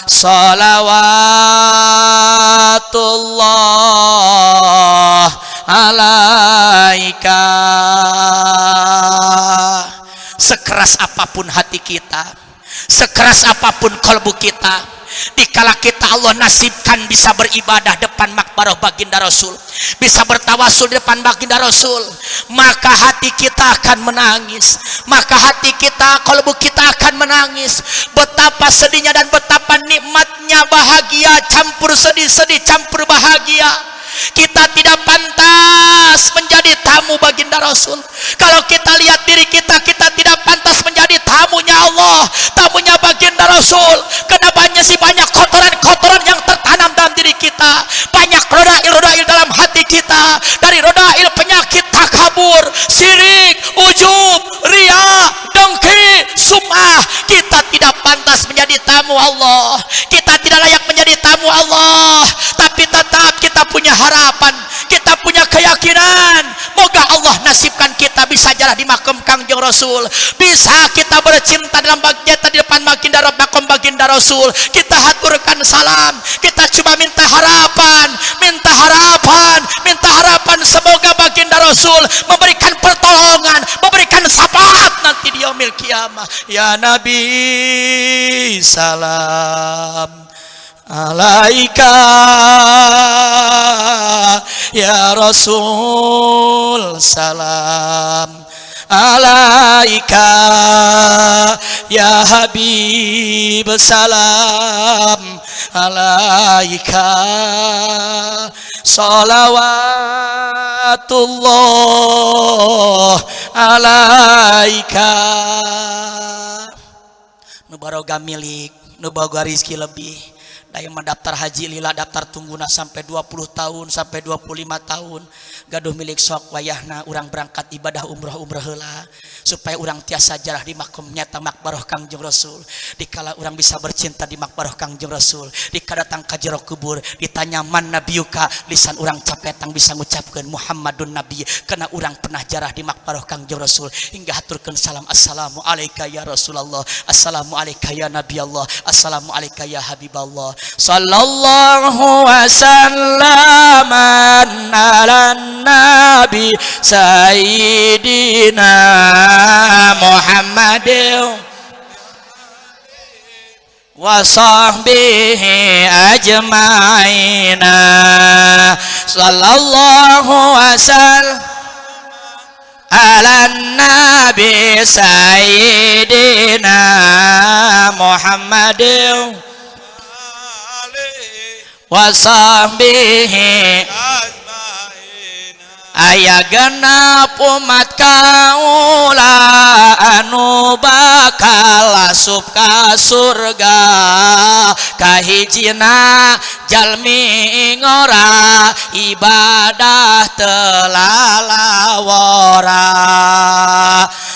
salawatullah alaika. Sekeras apapun hati kita, sekeras apapun kalbu kita, dikala kita Allah nasibkan bisa beribadah depan makbaroh baginda Rasul, bisa bertawasul depan baginda Rasul, maka hati kita akan menangis, maka hati kita, kalbu kita akan menangis. Betapa sedihnya dan betapa nikmatnya bahagia campur sedih-sedih campur bahagia. Kita tidak pantas menjadi tamu baginda Rasul. Kalau kita lihat diri kita, kita tidak pantas menjadi tamunya Allah, tamunya baginda Rasul. Karena banyak kotoran-kotoran yang tertanam dalam diri kita, banyak rodail-rodail dalam hati kita. Dari rodail penyakit takabur, syirik, ujub, ria, dengki, sum'ah. Kita tidak pantas menjadi tamu Allah, kita tidak layak menjadi tamu Allah. Tapi tetap kita punya harapan, kita punya keyakinan, moga Allah nasibkan kita bisa jarah di makom Kangjeng Rasul, bisa kita bercinta dalam baginda di depan baginda makom baginda Rasul. Kita haturkan salam, kita cuma minta harapan, semoga baginda Rasul memberikan pertolongan, memberikan syafaat nanti di yaumil kiamah. Ya Nabi salam alaika, ya Rasul salam alaika, ya Habib salam alaika, salawatullah alaika. Nu baroga milik, nu boga rizki lebih. Daya mendaftar haji lila daftar tungguna sampai 20 tahun sampai 25 tahun gaduh milik sok wayahna urang berangkat ibadah umroh heula supaya urang tiasa jarah di makom nyata makbaroh Kangjeng Rasul. Dikala urang bisa bercinta di makbaroh Kangjeng Rasul, dikala datang ka jero kubur ditanya man nabiyuka, lisan urang capetang bisa ngucapkeun Muhammadun Nabi, karena urang pernah jarah di makbaroh Kangjeng Rasul hingga haturkeun salam assalamu alayka ya Rasulullah, assalamu alayka ya Nabi Allah, assalamu alayka ya Habiballah. Sallallahu wasallaman ala nabi sayyidina Muhammadin wa sahbihi ajmaina. Sallallahu wasallam ala nabi sayyidina Muhammadin wa sahbihi aya genep umat kaula anu bakal asup ka surga kahijina jalmi ngora ibadah telalawara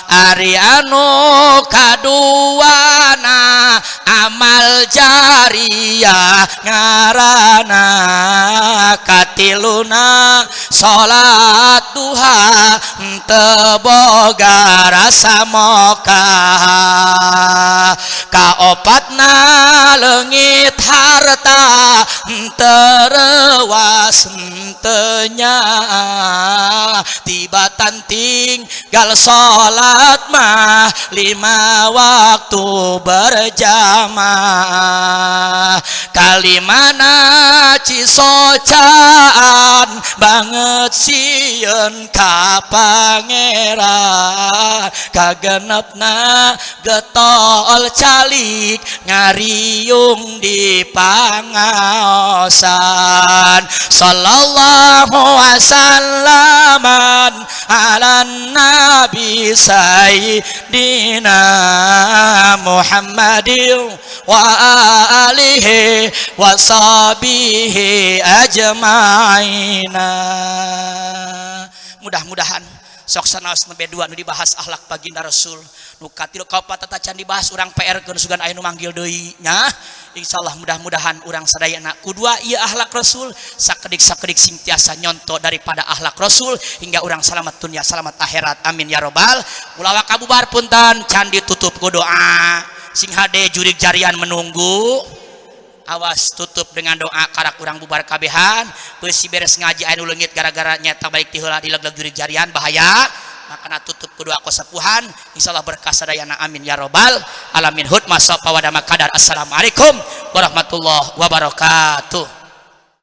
ari anu kaduana amal jariyah ngarana katiluna salat duha teu boga rasa mokah kaopatna leungit harta terewas teu nyaa tibatan tinggal salat mah 5 waktu berjamaah kalimana cisocaan banget sieun ka pangeran kagenepna getol calik ngariung di pangaosan sallallahu wasallaman ala nabi sayyidina Muhammadin wa alihi wa sahbihi ajmaina. Mudah-mudahan sok sanaos nembe dua nu dibahas akhlak baginda Rasul nu katilu kaopat tata can dibahas urang PR keun sugan aya nu manggil deui nya insyaallah mudah-mudahan urang sadayana kudua ieu akhlak Rasul sakedik-sakedik sing tiasa nyonto daripada akhlak Rasul hingga urang selamat dunia selamat akhirat amin ya robbal ulawa kabubar punten can ditutup ku doa sing hade jurig jarian menunggu awas tutup dengan doa karak urang bubar kabehan beusi beres ngaji anu leungit gara-gara nyata baik ti heula dilegleg jurig jarian bahaya makana tutup kedua kosepuhan insyaallah berkah sadayana amin ya robbal alamin hud masa pawadama kadar assalamualaikum warahmatullahi wabarakatuh.